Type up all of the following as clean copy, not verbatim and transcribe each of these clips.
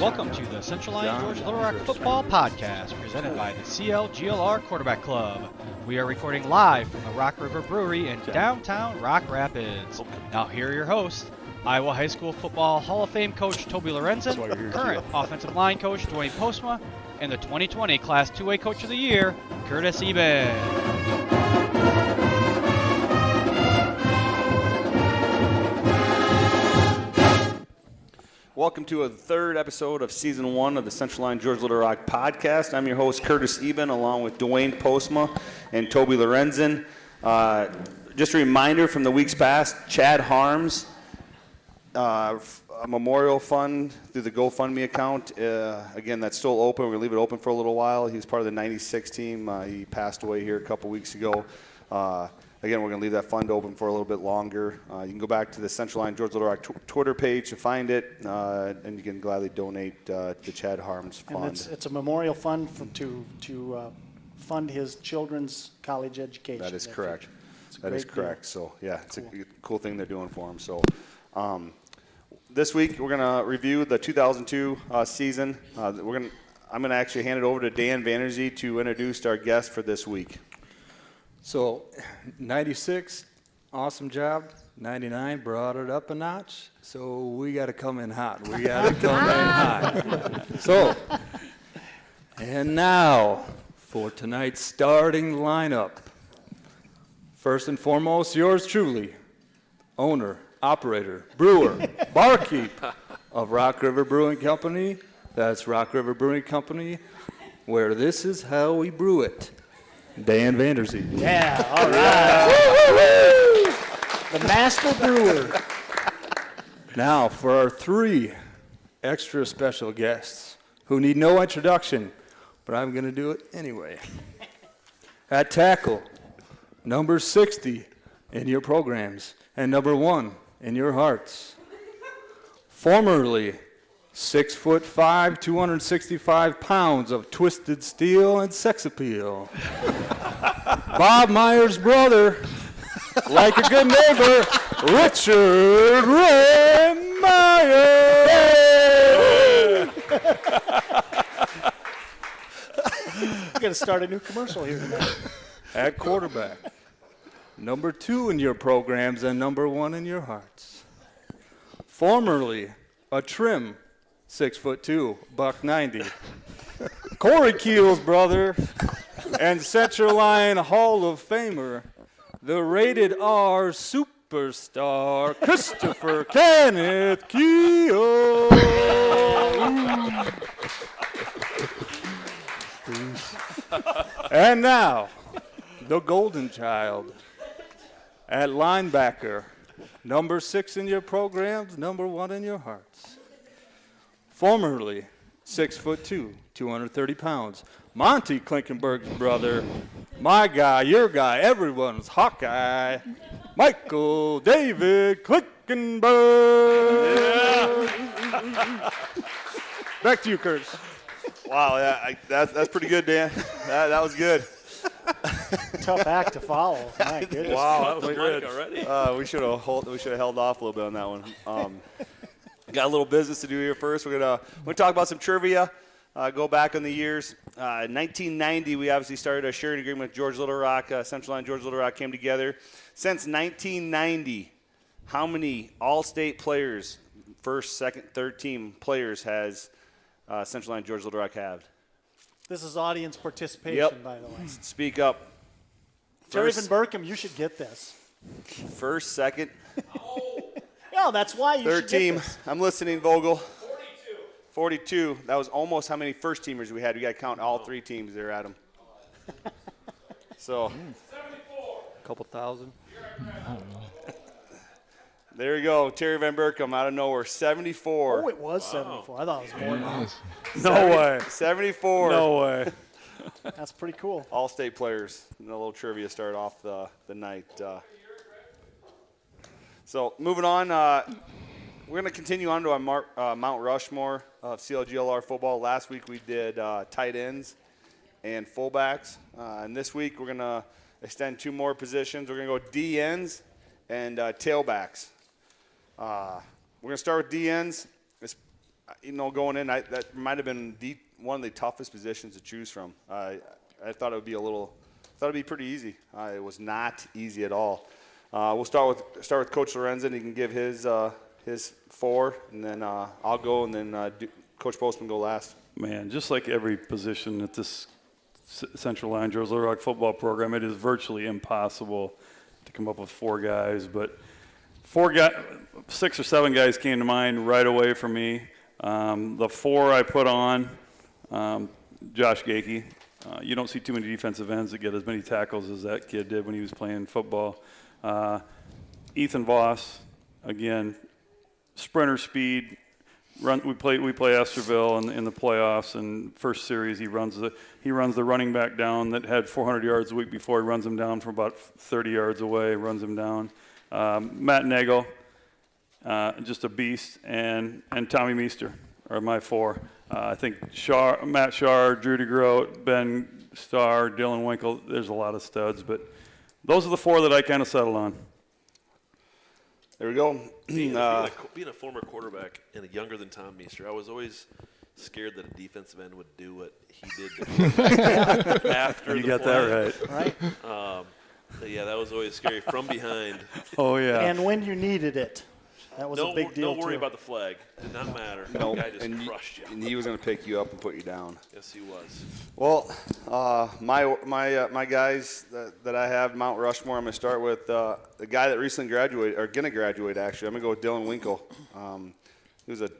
Welcome to the Central Line Georgia Little Rock Football Podcast, presented by the CLGLR Quarterback Club. We are recording live from the Rock River Brewery in downtown Rock Rapids. Now here are your hosts, Iowa High School Football Hall of Fame coach Toby Lorenzen, current offensive line coach Dwayne Postma, and the 2020 Class 2A Coach of the Year, Curtis Eben. Welcome to a third episode of Season 1 of the Central Line Georgia Little Rock Podcast. I'm your host, Curtis Eben, along with Dwayne Postma and Toby Lorenzen. Just a reminder from the weeks past, Chad Harms, a memorial fund through the GoFundMe account. Again, that's still open. We're going to leave it open for a little while. He was part of the 96 team. He passed away here a couple weeks ago. Again, we're going to leave that fund open for a little bit longer. You can go back to the Central Line Georgia Little Rock Twitter page to find it, and you can gladly donate to the Chad Harms Fund. And it's a memorial fund to fund his children's college education. That is correct. That is correct. So, yeah, it's a cool thing they're doing for him. So, this week we're going to review the 2002 season. I'm going to actually hand it over to Dan VanderZee to introduce our guest for this week. So, 96, awesome job. 99 brought it up a notch. So we got to come in hot. We got to come in hot. So, and now for tonight's starting lineup. First and foremost, yours truly, owner, operator, brewer, barkeep of Rock River Brewing Company. That's Rock River Brewing Company, where this is how we brew it. Dan VanderZee. Yeah, all right. The master brewer. Now for our three extra special guests who need no introduction, but I'm going to do it anyway. At tackle, number 60 in your programs and number 1 in your hearts. Formerly 6'5", 265 pounds of twisted steel and sex appeal. Bob Meyer's brother, like a good neighbor, Richard Ray Meyer. We're going to start a new commercial here tonight. At quarterback, number 2 in your programs and number 1 in your hearts. Formerly a trim 6'2", $190. Corey Kuehl's brother and Central Line Hall of Famer, the rated R superstar, Christopher Kenneth Kuehl. And now, the golden child at linebacker, number 6 in your programs, number 1 in your hearts. Formerly 6'2", 230 pounds, Monty Klinkenborg's brother, my guy, your guy, everyone's Hawkeye, Michael David Klinkenborg. Yeah. Back to you, Curtis. Wow, yeah, that's pretty good, Dan. That was good. Tough act to follow. My goodness. Wow, that was good. We should have held off a little bit on that one. Got a little business to do here first. We're gonna talk about some trivia. Go back on the years. 1990, we obviously started a sharing agreement with Georgia Little Rock. Central Line Georgia Little Rock came together. Since 1990, how many all-state players, first, second, third team players, has Central Line Georgia Little Rock have? This is audience participation, by the way. Speak up. Terry Van Berkham, you should get this. First, second. No, that's why you third should get team. this. I'm listening, Vogel. 42. That was almost how many first teamers we had. We got to count all 3 teams there, Adam. So. 74. A couple thousand. There you go. Terry Van Berkham out of nowhere. 74. Oh, it was 74. I thought it was more than that. No way. 74. No way. That's pretty cool. All-state players. And a little trivia start off the night. So moving on, we're going to continue on to our Mount Rushmore of CLGLR football. Last week we did tight ends and fullbacks. And this week we're going to extend 2 more positions. We're going to go D ends and tailbacks. We're going to start with D ends. It's, going in, that might have been one of the toughest positions to choose from. I thought it would be pretty easy. It was not easy at all. We'll start with Coach Lorenzen. He can give his 4, and then I'll go, and then Coach Postman go last. Man, just like every position at this Central Line George Little Rock football program, it is virtually impossible to come up with 4 guys. But 6 or 7 guys came to mind right away for me. The 4 I put on, Josh Gakey. You don't see too many defensive ends that get as many tackles as that kid did when he was playing football. Ethan Voss, again, sprinter speed. We play Esterville in the playoffs, and first series he runs the running back down that had 400 yards a week before. He runs him down from about 30 yards away, runs him down. Matt Nagel, just a beast, and Tommy Meester are my 4. I think Matt Shar, Drew DeGroat, Ben Starr, Dylan Winkle, there's a lot of studs, but those are the 4 that I kind of settled on. There we go. Being a former quarterback and younger than Tom Meester, I was always scared that a defensive end would do what he did after you the got play. that right. Right? Yeah, that was always scary from behind. Oh, yeah. And when you needed it, that was a big deal, Don't worry too. about the flag. Did not matter. Nope. The guy just and crushed you. And he was going to pick you up and put you down. Yes, he was. Well, my guys that I have, Mount Rushmore, I'm going to start with the guy that recently graduated, or going to graduate, actually. I'm going to go with Dylan Winkle. He was a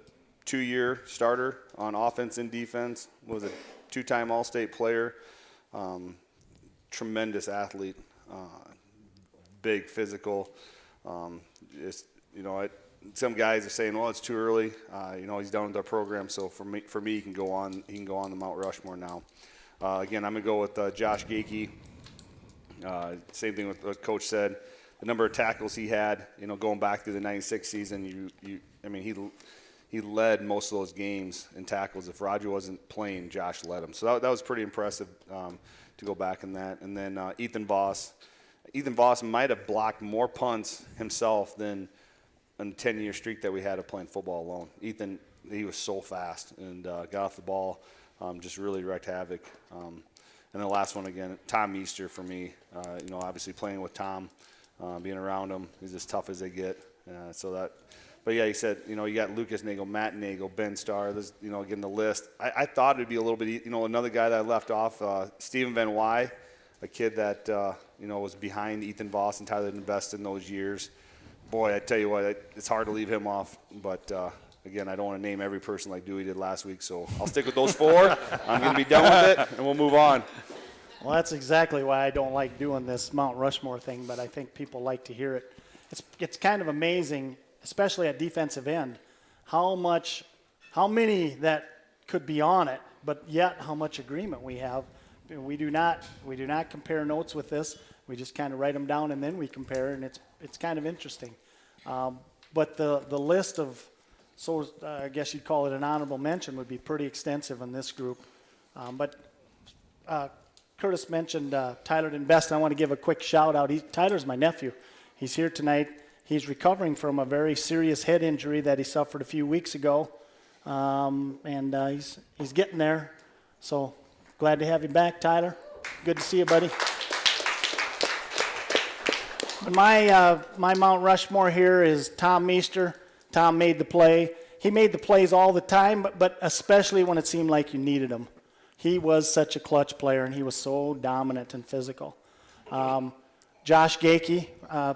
2-year starter on offense and defense, was a 2-time All-State player, tremendous athlete, big physical. Some guys are saying, well, it's too early. He's done with our program, so for me, he can go on the Mount Rushmore now. Again, I'm gonna go with Josh Gakey. Same thing with what Coach said. The number of tackles he had, going back to the '96 season, he led most of those games in tackles. If Roger wasn't playing, Josh led him. So that was pretty impressive to go back in that. And then Ethan Voss. Ethan Voss might have blocked more punts himself than a 10-year streak that we had of playing football alone. Ethan, he was so fast and got off the ball, just really wreaked havoc. And the last one, again, Tom Meester for me. Obviously playing with Tom, being around him, he's as tough as they get. But yeah, he said, you got Lucas Nagel, Matt Nagel, Ben Starr, again, the list. I thought it'd be a little bit, another guy that I left off, Stephen Van Wy, a kid that, was behind Ethan Voss and Tyler invested in those years. Boy, I tell you what, it's hard to leave him off. But, again, I don't want to name every person like Dewey did last week, so I'll stick with those 4. I'm going to be done with it, and we'll move on. Well, that's exactly why I don't like doing this Mount Rushmore thing, but I think people like to hear it. It's kind of amazing, especially at defensive end, how many that could be on it, but yet how much agreement we have. We do not compare notes with this. We just kind of write them down and then we compare, and it's kind of interesting. But the list of, I guess you'd call it an honorable mention, would be pretty extensive in this group. But Curtis mentioned Tyler Invest. I want to give a quick shout out. Tyler's my nephew. He's here tonight. He's recovering from a very serious head injury that he suffered a few weeks ago, and he's getting there. So glad to have you back, Tyler. Good to see you, buddy. My Mount Rushmore here is Tom Meester. Tom made the play. He made the plays all the time, but especially when it seemed like you needed him. He was such a clutch player, and he was so dominant and physical. Josh Gakey,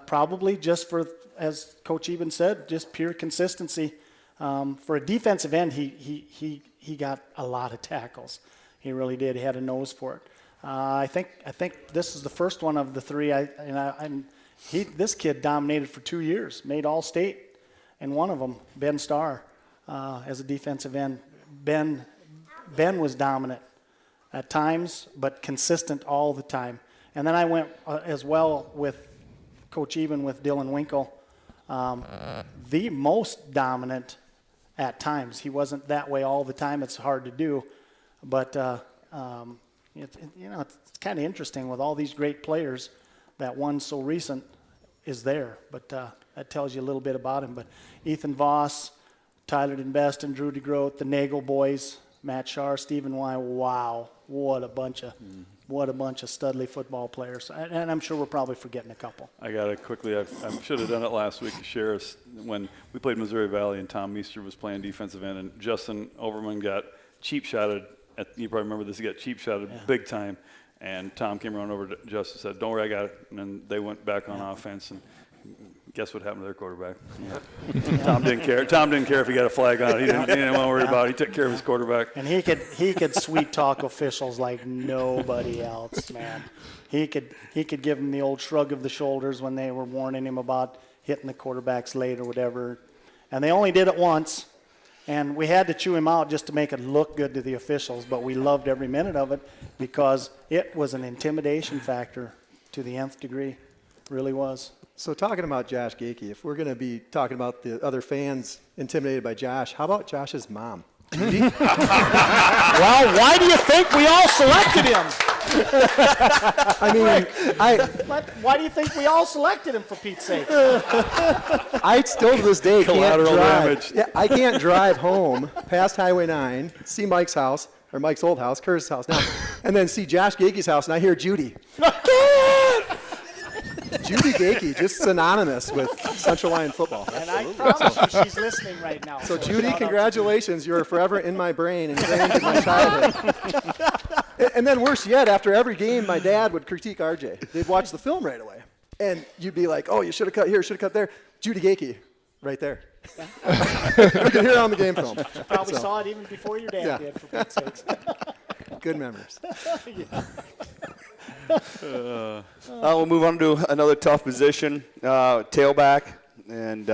probably just for, as Coach Eben said, just pure consistency. For a defensive end, he got a lot of tackles. He really did. He had a nose for it. I think this is the first one of the 3. This kid dominated for 2 years, made All-State, and one of them, Ben Starr, as a defensive end. Ben was dominant at times, but consistent all the time. And then I went as well with Coach Eben with Dylan Winkle, the most dominant at times. He wasn't that way all the time. It's hard to do, but it's kind of interesting with all these great players that one so recent is there. But that tells you a little bit about him. But Ethan Voss, Tyler Denbest, and Drew DeGroat, the Nagel boys, Matt Scharr, Stephen Y. Wow, what a bunch of Studley football players. And I'm sure we're probably forgetting a couple. I got to quickly, I should have done it last week to share us when we played Missouri Valley and Tom Meester was playing defensive end, and Justin Overman got cheap shotted. You probably remember this. He got cheap shotted big time. And Tom came running over to Justin and said, "Don't worry, I got it." And then they went back on offense, and guess what happened to their quarterback? Tom didn't care. Tom didn't care if he got a flag on it. He didn't want to worry about it. He took care of his quarterback. And he could sweet talk officials like nobody else, man. He could give them the old shrug of the shoulders when they were warning him about hitting the quarterbacks late or whatever. And they only did it once. And we had to chew him out just to make it look good to the officials, but we loved every minute of it because it was an intimidation factor to the nth degree. It really was. So talking about Josh Gakey, if we're going to be talking about the other fans intimidated by Josh, how about Josh's mom? Well, why do you think we all selected him? I mean, Why do you think we all selected him, for Pete's sake? I still to this day can't Collateral drive. damage. Yeah, I can't drive home past Highway 9, see Mike's house, or Mike's old house, Curtis' house now, and then see Josh Gakey's house, and I hear Judy. Judy Gakey, just synonymous with Central Lyon football. And I promise you she's listening right now. So Judy, congratulations. You're forever in my brain and ingrained in my childhood. And then worse yet, after every game, my dad would critique RJ. They'd watch the film right away. And you'd be like, oh, you should have cut here, should have cut there. Judy Gakey, right there. You can hear it on the game film. Probably saw it even before your dad did, for Pete's sakes. Good memories. We'll move on to another tough position, tailback. And,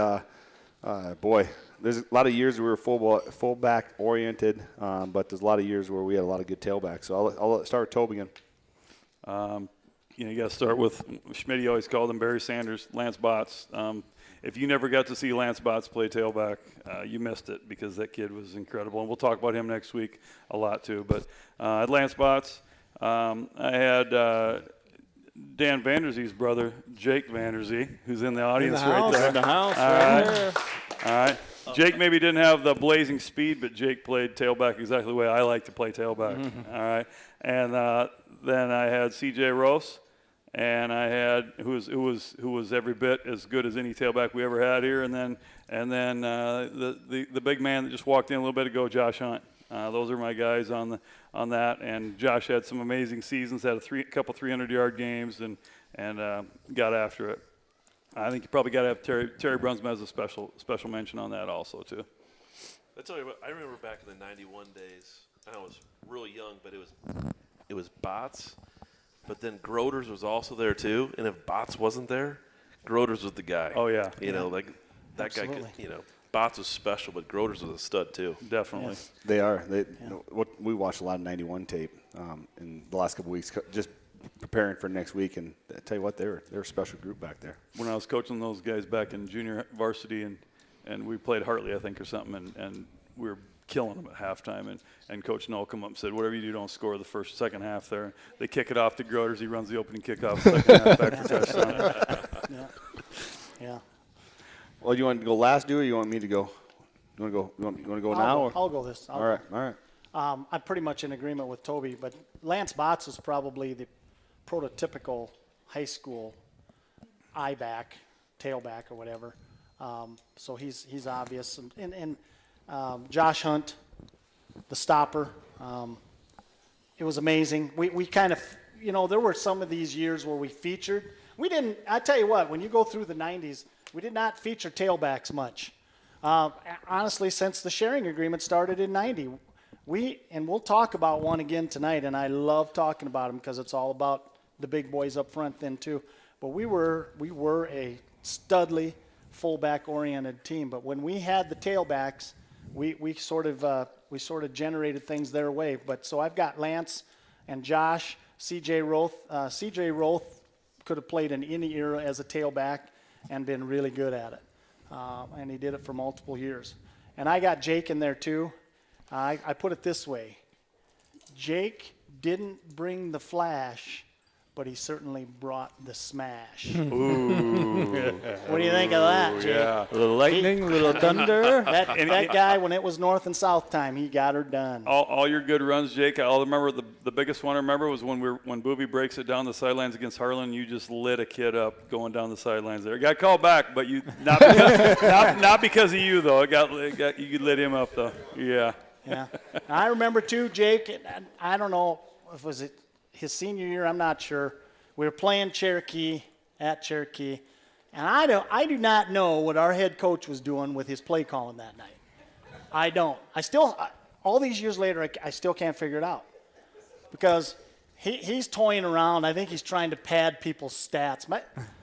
boy, there's a lot of years we were fullback oriented, but there's a lot of years where we had a lot of good tailbacks. So I'll start with Toby again. You got to start with Schmidt. Always called him Barry Sanders, Lance Botts. If you never got to see Lance Botts play tailback, you missed it because that kid was incredible. And we'll talk about him next week a lot too. But at Lance Botts, I had Dan VanderZee's brother, Jake VanderZee, who's in the audience right there. In the house, All right. Jake maybe didn't have the blazing speed, but Jake played tailback exactly the way I like to play tailback. All right. And then I had C.J. Rose, and I had who was every bit as good as any tailback we ever had here. And then the big man that just walked in a little bit ago, Josh Hunt. Those are my guys on that. And Josh had some amazing seasons, had a couple 300-yard games, and got after it. I think you probably got to have Terry Brunsma as a special mention on that also too. I tell you what, I remember back in the '91 days. I was really young, but it was Botts, but then Groders was also there too. And if Botts wasn't there, Groders was the guy. Oh yeah, you know, like that Absolutely. guy. Botts was special, but Groders was a stud too. Definitely. Yes. They are. We watched a lot of 91 tape in the last couple of weeks, just preparing for next week. And I tell you what, they're a special group back there. When I was coaching those guys back in junior varsity, and we played Hartley, I think, or something, and we were killing them at halftime. And Coach Noel come up and said, whatever you do, don't score the second half there. They kick it off to Groders. He runs the opening kickoff second half back for touchdown. Yeah. Well, you want to go last, or you want me to go? You want to go now? Or? I'll go this. All right. I'm pretty much in agreement with Toby, but Lance Botts is probably the prototypical high school I-back, tailback, or whatever. So he's obvious. And Josh Hunt, the stopper, it was amazing. We kind of, there were some of these years where we featured. We didn't, I tell you what, when you go through the 90s, we did not feature tailbacks much. Honestly, since the sharing agreement started in 90, we'll talk about one again tonight, and I love talking about them because it's all about the big boys up front then too. But we were a Studley fullback-oriented team. But when we had the tailbacks, we sort of generated things their way. But so I've got Lance and Josh, C.J. Roth. C.J. Roth could have played in any era as a tailback and been really good at it. And he did it for multiple years. And I got Jake in there too. I put it this way. Jake didn't bring the flash, but he certainly brought the smash. Ooh. What do you think of that, Jake? Yeah. A little lightning, a little thunder. That guy, when it was north and south time, he got her done. All your good runs, Jake. I'll remember the biggest one I remember was when Booby breaks it down the sidelines against Harlan. You just lit a kid up going down the sidelines there. Got called back, but you not because of you though. You lit him up though. Yeah. Yeah. I remember too, Jake. I don't know if was it his senior year. I'm not sure. We were playing Cherokee at Cherokee, and I do not know what our head coach was doing with his play calling that night. I don't. All these years later, I still can't figure it out because he's toying around. I think he's trying to pad people's stats.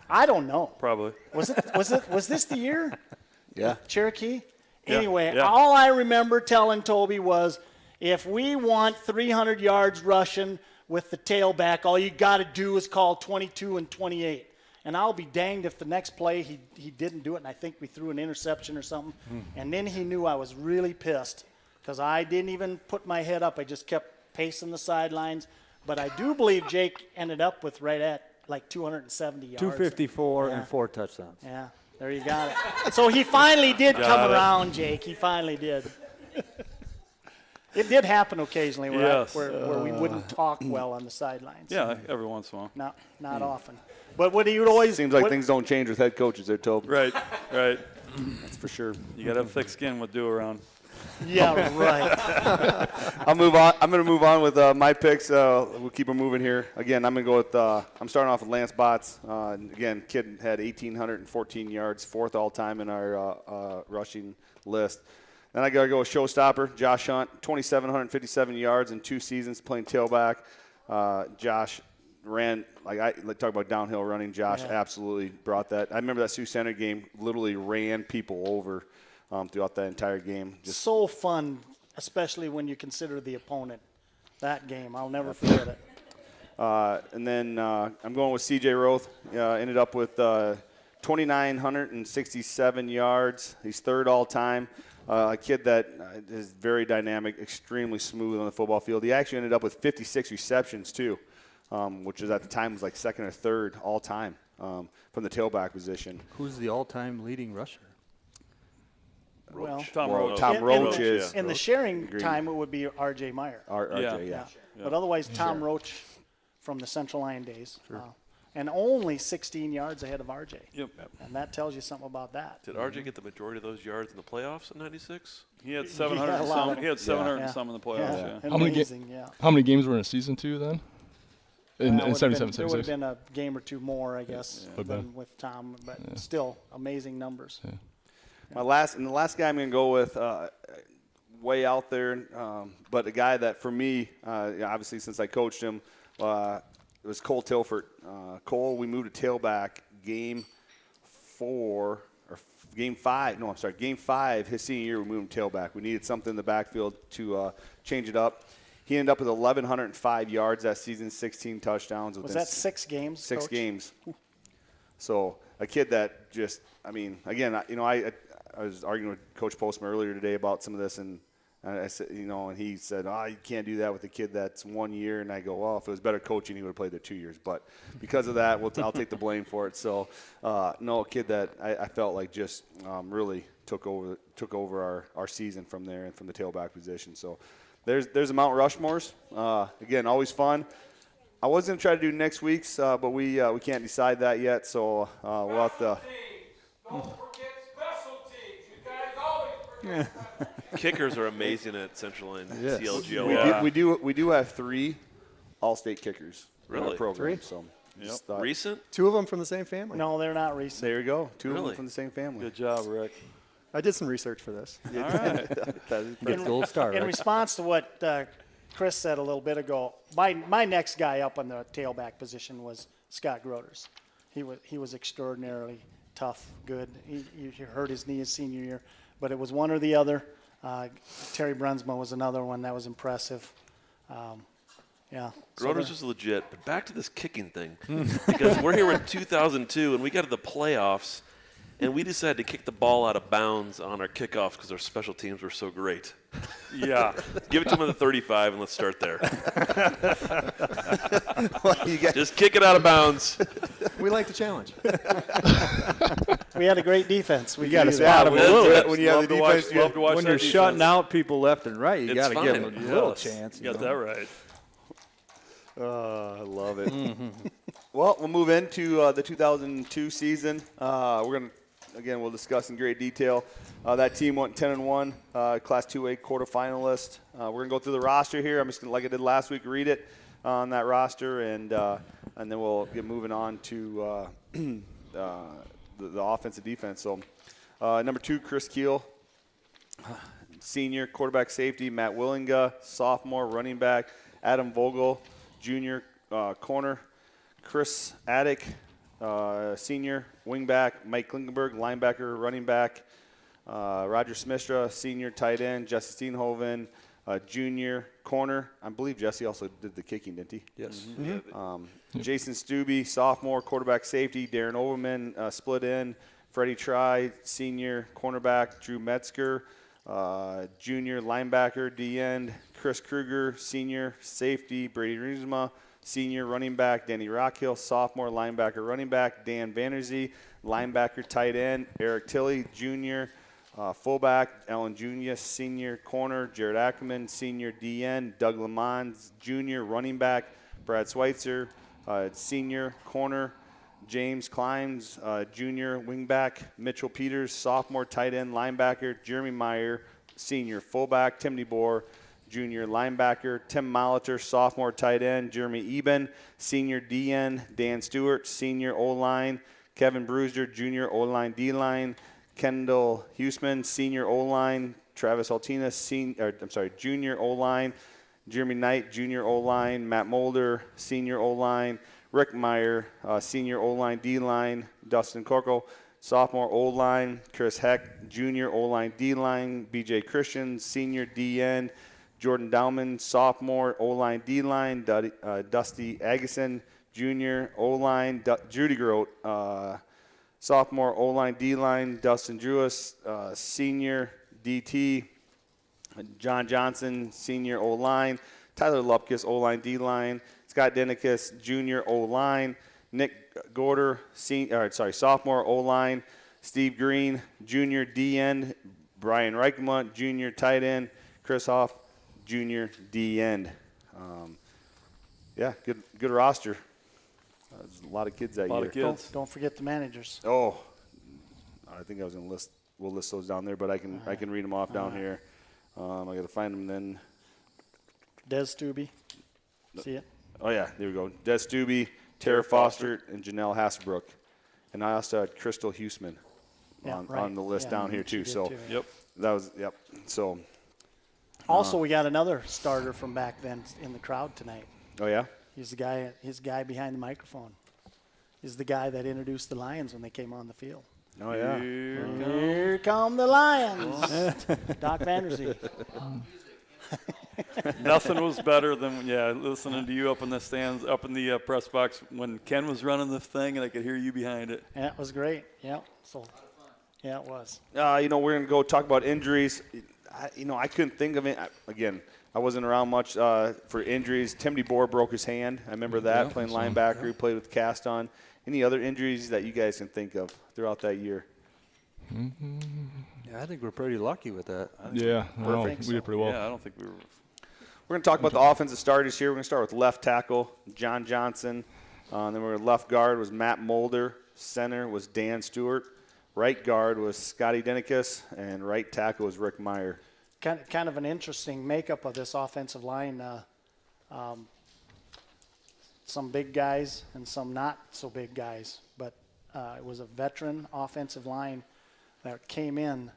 I don't know. Probably. Was this the year? Yeah. Cherokee? Yeah. Anyway, Yeah. all I remember telling Toby was, if we want 300 yards rushing with the tailback, all you got to do is call 22 and 28. And I'll be danged if the next play he didn't do it, and I think we threw an interception or something. And then he knew I was really pissed because I didn't even put my head up. I just kept pacing the sidelines. But I do believe Jake ended up with right at like 270 yards. 254 Yeah. and 4 touchdowns. Yeah, there you got it. So he finally did come around, Jake. He finally did. It did happen occasionally Yes. where we wouldn't talk well on the sidelines. Yeah, every once in a while. Not often. But what do you always Seems like things don't change with head coaches there, Toby. Right. That's for sure. You got to have thick skin with do around. Yeah, right. I'll move on. I'm going to move on with my picks. We'll keep them moving here. Again, I'm going to go with. I'm starting off with Lance Botts. Again, kid had 1,814 yards, fourth all time in our rushing list. Then I got to go with showstopper Josh Hunt, 2,757 yards in 2 seasons playing tailback. Josh ran talk about downhill running. Josh absolutely brought that. I remember that Sioux Center game. Literally ran people over throughout that entire game. Just So fun, especially when you consider the opponent. That game, I'll never forget it. And then I'm going with C.J. Roth. Ended up with 2,967 yards. He's third all time. A kid that is very dynamic, extremely smooth on the football field. He actually ended up with 56 receptions too, which is at the time was like second or third all time from the tailback position. Who's the all-time leading rusher? Well, Tom Roach. Tom Roach is. in the sharing time, it would be R.J. Meyer. RJ, Yeah. But otherwise, Tom Roach from the Central Line days. And only 16 yards ahead of R.J. Yep. And that tells you something about that. Did RJ get the majority of those yards in the playoffs in '96? He had He 700 had a and lot some. of- He had 700 Yeah. and some in the playoffs. Yeah. How many Amazing, yeah. How many games were in a season two then? In There would 77, have been 76. a game or two more, I guess, But than with Tom, but still amazing numbers. The last guy I'm going to go with, way out there, but a guy that for me, obviously since I coached him, it was Cole Tilford. Cole, we moved to tailback game 5. His senior year, we moved him tailback. We needed something in the backfield to change it up. He ended up with 1,105 yards that season, 16 touchdowns. Was that 6 games? 6 Coach? games. So a kid that just, again, I was arguing with Coach Postma earlier today about some of this, and I said, and he said, you can't do that with a kid that's 1 year. And I go, well, if it was better coaching, he would have played there 2 years. But because of that, I'll take the blame for it. So, a kid that I felt like just really took over our season from there and from the tailback position. So there's the Mount Rushmores. Again, always fun. I was going to try to do next week's, but we can't decide that yet. So we'll have to. Kickers are amazing at Central Line CLGLR. We do have 3 all-state kickers in our Really? program. So just thought- Recent? 2 of them from the same family. No, they're not recent. there you go. 2 of Really? them from the same family. Good job, Rick. I did some research for this. All right. That's gold star, In right? response to what Chris said a little bit ago, my next guy up on the tailback position was Scott Groders. He was extraordinarily tough, good. He hurt his knee his senior year, but it was one or the other. Terry Brunsma was another one that was impressive. Yeah. Groders was legit, but back to this kicking thing. Because we're here in 2002, and we got to the playoffs, and we decided to kick the ball out of bounds on our kickoffs because our special teams were so great. Yeah. Give it to them at the 35, and let's start there. You got- Just kick it out of bounds. We like the challenge. We had a great defense. You got to could use spot them a That's little it. bit when you have Love the to watch- defense. love to watch when that you're shutting defense. out people left and right, you It's got to give fine. them a little Yes. chance. You got that right. I love it. Well, we'll move into the 2002 season. We're going to, again, we'll discuss in great detail. That team went 10-1, Class 2A quarterfinalist. We're going to go through the roster here. I'm just going to, like I did last week, read it on that roster, and then we'll get moving on to the offensive defense. So, number 2, Chris Kuehl, senior quarterback safety. Matt Willinga, sophomore running back. Adam Vogel, junior corner. Chris Addick, senior wingback. Mike Klinkenborg, linebacker, running back. Roger Smithra, senior tight end. Jesse Steenhoven, junior corner. I believe Jesse also did the kicking, didn't he? Yes. Jason Stubbe, sophomore quarterback safety. Darren Overman, split end. Freddie Try, senior cornerback. Drew Metzger, junior linebacker, D-end. Chris Kruger, senior safety. Brady Riesma, senior running back. Danny Rockhill, sophomore linebacker, running back. Dan VanderZee, linebacker, tight end. Eric Tilley, junior fullback. Alan Junius, senior corner. Jared Ackerman, senior D-end. Doug Lamont, junior running back. Brad Schweitzer, senior corner. James Climbs, junior wingback. Mitchell Peters, sophomore tight end linebacker. Jeremy Meyer, senior fullback. Tim DeBoer, junior linebacker. Tim Molitor, sophomore tight end. Jeremy Eben, senior D-end. Dan Stewart, senior O-line. Kevin Brewster, junior O-line D-line. Kendall Huseman, senior O-line. Travis Altina, junior O-line. Jeremy Knight, junior O-line. Matt Mulder, senior O-line. Rick Meyer, senior O-line D-line. Dustin Corkle, sophomore O-line. Chris Heck, junior O-line D-line. BJ Christian, senior D-end. Jordan Dowman, sophomore O-line D-line. Dusty Agason, junior O-line. Judy Grote, sophomore O-line D-line. Dustin Drewis, senior DT. John Johnson, senior O-line. Tyler Lupkus, O-line D-line. Scott Denikus, junior O-line. Nick Gorder, sophomore O-line. Steve Green, junior D-end. Brian Reichmunt, junior tight end. Chris Hoff, junior D-end. Good roster. There's a lot of kids that A lot year. of kids. Don't forget the managers. Oh, I think I was going to list. We'll list those down there, but I can read them off down here. I got to find them then. Des Stubbe. See it? Oh yeah, there we go. Des Stubbe, Tara Foster, and Janelle Hasselbrook, and I also had Crystal Huseman on the list down here too. she did So too. Yep. that was So Also, we got another starter from back then in the crowd tonight. oh yeah, He's the guy. He's the guy behind the microphone. He's the guy that introduced the Lions when they came on the field. oh yeah. Here come the Lions. Doc VanderZee. Nothing was better than listening to you up in the stands, up in the press box when Ken was running the thing, and I could hear you behind it. Yeah, it was great. Yeah. So, yeah, it was. We're going to go talk about injuries. I couldn't think of it. Again, I wasn't around much for injuries. Tim DeBoer broke his hand. I remember that, playing linebacker. He played with cast on. Any other injuries that you guys can think of throughout that year? Yeah, I think we're pretty lucky with that. Yeah, no, we so. did pretty well. Yeah, I don't think we were. We're going to talk about the offensive starters here. We're going to start with left tackle, John Johnson. Then we're left guard was Matt Mulder. Center was Dan Stewart. Right guard was Scotty Denikus. And right tackle was Rick Meyer. Kind of an interesting makeup of this offensive line. Some big guys and some not so big guys. But it was a veteran offensive line that came in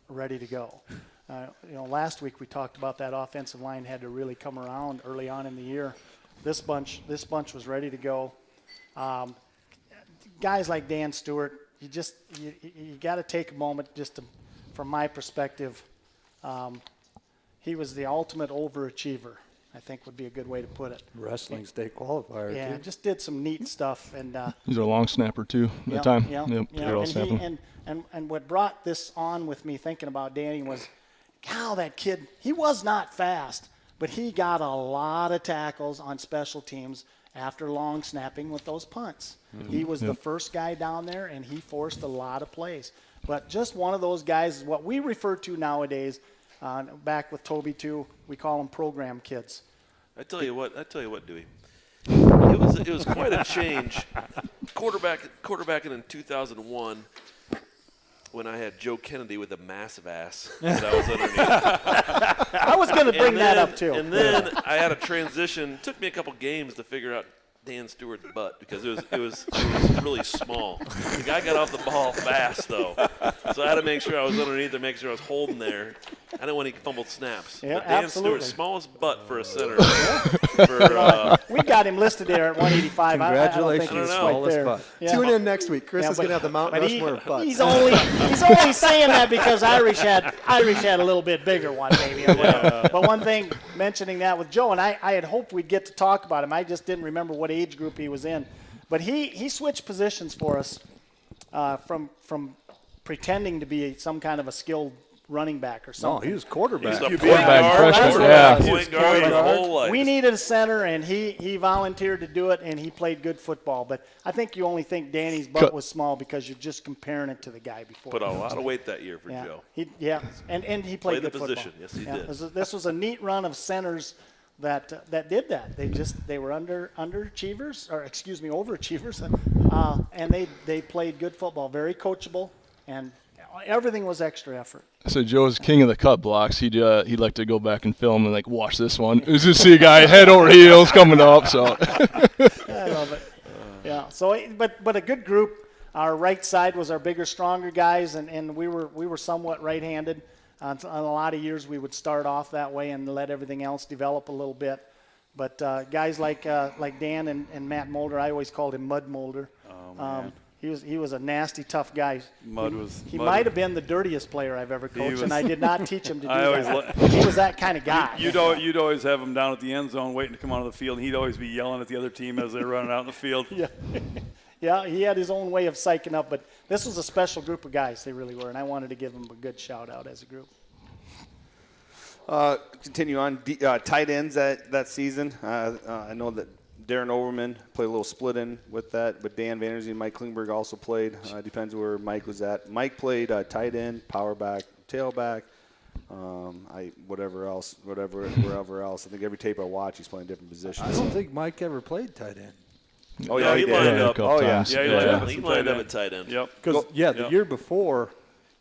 ready to go. Last week we talked about that offensive line had to really come around early on in the year. This bunch was ready to go. Guys like Dan Stewart, you got to take a moment just to, from my perspective, he was the ultimate overachiever. I think would be a good way to put it. Wrestling state qualifier, Yeah, too. just did some neat stuff. And He's a long snapper too. At the time. Yep. And what brought this on with me thinking about Danny was, wow, that kid, he was not fast, but he got a lot of tackles on special teams after long snapping with those punts. He was the first guy down there, and he forced a lot of plays. But just one of those guys, what we refer to nowadays, back with Toby too, we call them program kids. I tell you what, Dewey. It was quite a change. Quarterbacking in 2001 when I had Joe Kennedy with a massive ass that I was underneath. I was going to bring that up too. And then I had a transition. It took me a couple games to figure out Dan Stewart's butt because it was really small. The guy got off the ball fast though, so I had to make sure I was underneath there, make sure I was holding there. I didn't want any fumbled snaps. Yeah, but Dan absolutely. Stewart's smallest butt for a center. We got him listed there at 185. Congratulations, I don't think he's smallest quite butt. there. Yeah. Tune in next week. Chris Yeah, is going to have the Mount but Rushmore of butts. He's only saying that because Irish had a little bit bigger one, maybe. Or whatever. But one thing, mentioning that with Joe, and I had hoped we'd get to talk about him. I just didn't remember what age group he was in. But he switched positions for us from pretending to be some kind of a skilled running back or No, something. he was quarterback. He's the point Quarterback guard. freshman, Yeah. yeah. Point guard his whole life. We needed a center, and he volunteered to do it, and he played good football. But I think you only think Danny's butt was small because you're just comparing it to the guy before. Put a lot of weight that year for Yeah, Joe. and he played Played the good position. football. Yes, he did. This was a neat run of centers that did that. They were underachievers, or excuse me, overachievers, and they played good football, very coachable, and everything was extra effort. So Joe's king of the cut blocks. He'd like to go back and film and like watch this one. Just see a guy head over heels coming up. So I love it. Yeah. So, but a good group. Our right side was our bigger, stronger guys, and we were somewhat right-handed. On a lot of years, we would start off that way and let everything else develop a little bit. But guys like Dan and Matt Mulder, I always called him Mud Mulder. Oh, man. He was a nasty, tough guy. He Mud- might have been the dirtiest player I've ever coached, and I did not teach him to do I always that. He was that kind of guy. You'd always have him down at the end zone waiting to come onto the field, and he'd always be yelling at the other team as they're running out in the field. Yeah. Yeah, he had his own way of psyching up, but this was a special group of guys. They really were, and I wanted to give them a good shout-out as a group. Continue on. Tight ends that season. I know that Darren Overman played a little split in with that, but Dan VanderZee and Mike Klinkenborg also played. Depends where Mike was at. Mike played tight end, power back, tailback, whatever else. I think every tape I watch, he's playing different positions. I don't think Mike ever played tight end. Oh yeah, he did. lined up. couple Oh yeah. times. Yeah, He lined up at tight end. Yep. Because, the Yep. year before,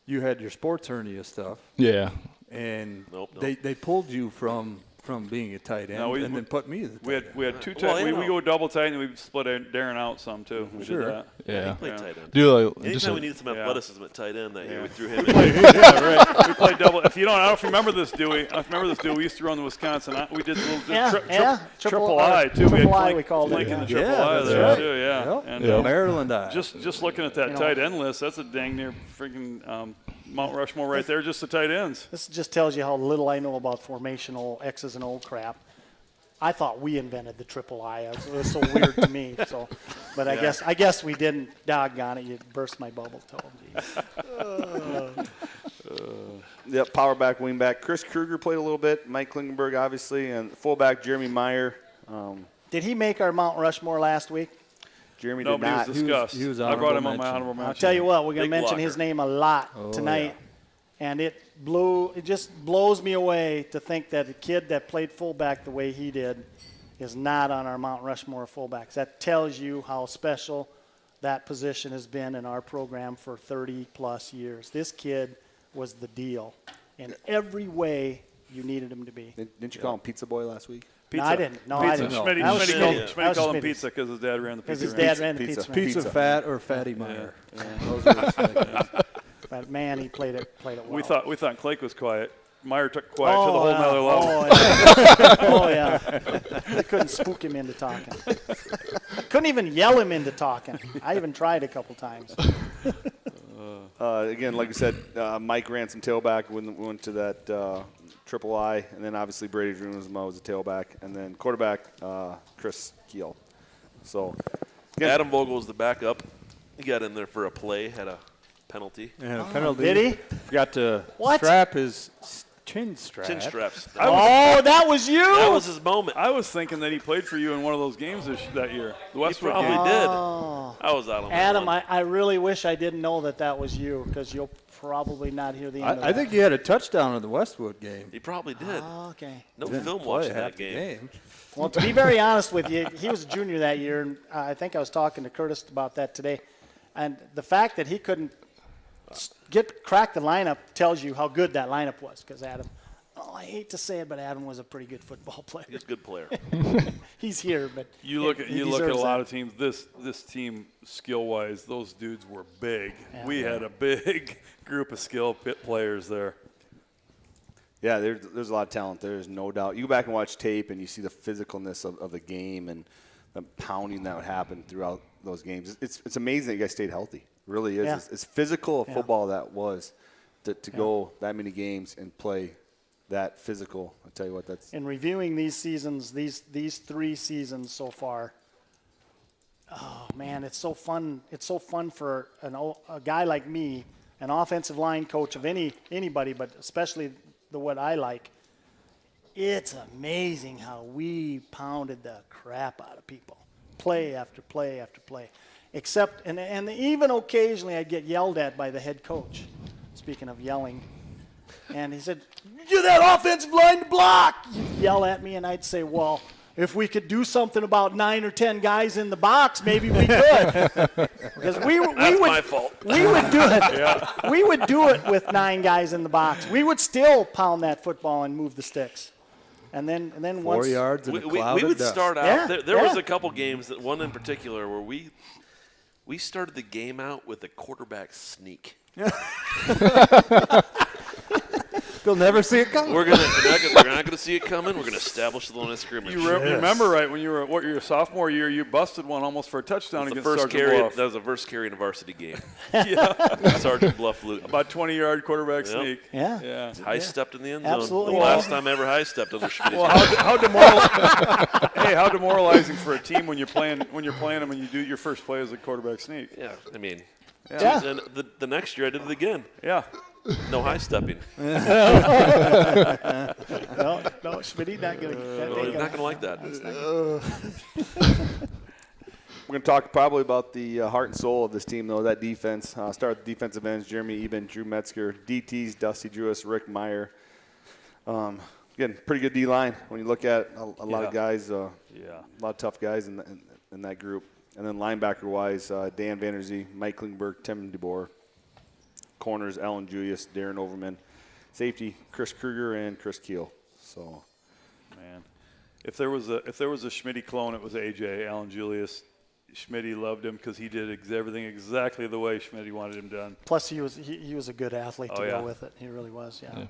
you had your sports hernia stuff, yeah. and Nope. they pulled you from being a tight end No, and then put me as a tight end. We had two Well, tight. you We know. go double tight, and we split Darren out some too. We Sure. did that. Yeah. He played Yeah. tight end. Do like, just Anytime a, we needed some Yeah. athleticism at tight end that year, Yeah. we threw him in. Yeah, right. We played double. If you don't, I don't know if you remember this, Dewey. We used to run the Wisconsin. We did a little triple I too. We had Triple I, we called it, Clink in the yeah. triple Yeah, I that's there right. too. Yeah. Yep. And Maryland I. just looking at that tight end list, that's a dang near freaking Mount Rushmore right there. Just the tight ends. This just tells you how little I know about formational X's and O crap. I thought we invented the triple I. It was so weird to me. So, but I guess we didn't. Doggone it! You burst my bubble toe. Yep, power back, wing back. Chris Kruger played a little bit. Mike Klinkenborg, obviously, and fullback Jeremy Meyer. Did he make our Mount Rushmore last week? Jeremy No, did but he not. was discussed. he was I brought him honorable on my mention. honorable mention. I'll tell you what, we're going to Big mention his blocker. name a lot tonight, and it just blows me away to think that a kid that played fullback the way he did is not on our Mount Rushmore of fullbacks. That tells you how special that position has been in our program for 30-plus years. This kid was the deal in every way you needed him to be. Didn't you call him Pizza Boy last week? No, I didn't. No, I didn't. Schmitty, That was Schmitty Schmitty. called That was him Schmitty. pizza because his dad ran the Because pizza. his dad ran the Pizza. pizza. Pizza Pizza. Fat or Fatty Meyer. Those were his nicknames. But man, he played it well. We thought Clake was quiet. Meyer took quiet to the whole nother level. Oh yeah. I couldn't spook him into talking. Couldn't even yell him into talking. I even tried a couple times. Again, like I said, Mike ran some tailback. We went to that triple I, and then obviously Brady Drunensma was a tailback, and then quarterback Chris Kuehl. So Adam Vogel was the backup. He got in there for a play, had a penalty. And a penalty. Did he? Forgot to What? strap his chin strap. Chin straps. Oh, that was you? That was his moment. I was thinking that he played for you in one of those games that year, the He Westwood probably game. did. Oh. I was out on that Adam, one. I really wish I didn't know that was you, because you'll probably not hear the end of that. I think you had a touchdown in the Westwood game. He probably did. Okay. No Didn't film play watching half that the game. Well, to be very honest with you, he was a junior that year, and I think I was talking to Curtis about that today. And the fact that he couldn't crack the lineup tells you how good that lineup was, because Adam, I hate to say it, but Adam was a pretty good football player. He's a good player. He's here, but You look at he a deserves lot that. of teams. This team, skill wise, those dudes were big. Yeah. We had a big group of skill players there. yeah, there's a lot of talent. There's no doubt. You go back and watch tape, and you see the physicalness of the game and the pounding that would happen throughout those games. It's amazing that you guys stayed healthy. It really is. Yeah. It's physical Yeah. football that was to go that many games and play that physical. I tell you what, that's In reviewing these seasons, these 3 seasons so far, oh man, it's so fun. It's so fun for a guy like me, an offensive line coach of anybody, but especially what I like. It's amazing how we pounded the crap out of people, play after play after play. Except, and even occasionally I'd get yelled at by the head coach. Speaking of yelling. And he said, "Get that offensive line to block!" He'd yell at me, and I'd say, "Well, if we could do something about 9 or 10 guys in the box, maybe we could." Because That's we would, my fault. we would do it. We would do it with 9 guys in the box. We would still pound that football and move the sticks. And then 4 once yards in a We cloud would of dust. start out. Yeah, There was yeah. a couple games, that one in particular, where we started the game out with a quarterback sneak. They'll never see it coming. We're not gonna see it coming. We're gonna establish the line of scrimmage. You remember right when you were your sophomore year, you busted one almost for a touchdown the against first Sergeant carry. Bluff. That was the first carry in a varsity game. Yeah, Sergeant Bluff Luton. about 20-yard quarterback Yep. sneak. Yeah. Yeah. High stepped in the end zone. Absolutely. The last time I ever high stepped under Schmidt's. Well, how demoralizing for a team when you're playing them and you do your first play as a quarterback sneak. Yeah, I mean, Yeah. and the next year I did it again. Yeah. No high stepping. No, Schmidt, not gonna. No, he's not gonna like that. We're going to talk probably about the heart and soul of this team, though, that defense. Start with the defensive ends, Jeremy Eben, Drew Metzger, DTs, Dusty Drewis, Rick Meyer. Again, pretty good D-line when you look at a lot of guys, a lot of tough guys in that group. And then linebacker-wise, Dan VanderZee, Mike Klinkenborg, Tim DeBoer. Corners, Alan Julius, Darren Overman. Safety, Chris Kruger and Chris Kuehl. So, Man, if there was a Schmitty clone, it was AJ, Alan Julius. Schmitty loved him because he did everything exactly the way Schmitty wanted him done. Plus, he was a good athlete to Oh, yeah. go with it. He really was. Yeah.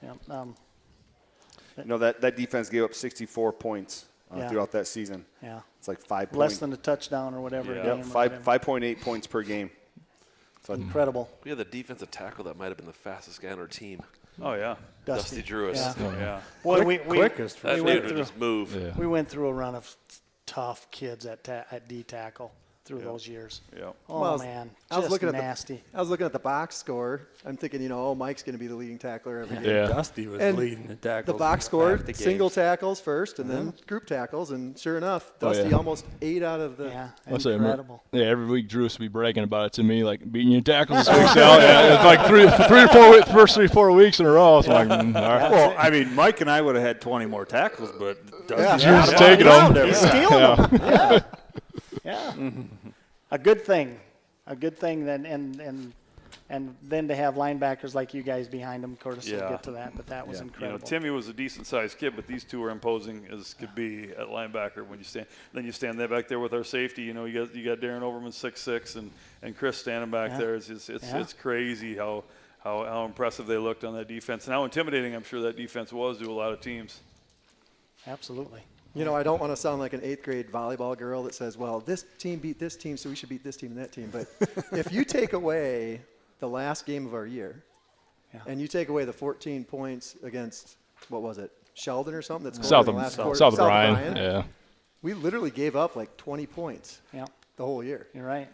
you know, that defense gave up 64 points Yeah. throughout that season. Yeah. It's like 5 Less points. than a touchdown or whatever. Yeah. A Yep, game or 5.8 points per game. So Incredible. We had the defensive tackle that might have been the fastest guy on our team. Oh, yeah. Dusty Drewis. Yeah. Oh, yeah. Boy, Quickest. That We dude went would through- just move. Yeah. we went through a run of tough kids at D tackle through those years. Yeah. Oh Well, man, I was just looking nasty. I was looking at the box score. I'm thinking, Mike's going to be the leading tackler every game. Yeah. Dusty was And leading the The tackles. box score, the games. single tackles first, and then group tackles, and sure enough, Oh, Dusty yeah. almost 8 out of the. Yeah, I'll say, incredible. yeah, every week Drew used to be bragging about it to me, like beating your tackles this week, Sal. Yeah, it's like first 3-4 weeks in a row. So I'm like, all right. Well, I mean, Mike and I would have had 20 more tackles, but Dusty He was taking them. He's stealing them. Yeah, yeah. A good thing. And then to have linebackers like you guys behind them. Curtis will Yeah. get to that, but that was incredible. Timmy was a decent-sized kid, but these two were imposing as could be at linebacker. When you stand there back there with our safety. You got Darren Overman 6'6" and Chris standing back there. It's crazy how impressive they looked on that defense and how intimidating I'm sure that defense was to a lot of teams. Absolutely. I don't want to sound like an 8th grade volleyball girl that says, well, this team beat this team, so we should beat this team and that team. But if you take away the last game of our year Yeah. And you take away the 14 points against, what was it, Sheldon or something? That's South in the of last quarter. South of Bryan. Bryan. Yeah. We literally gave up like 20 points Yeah, the whole year. you're right.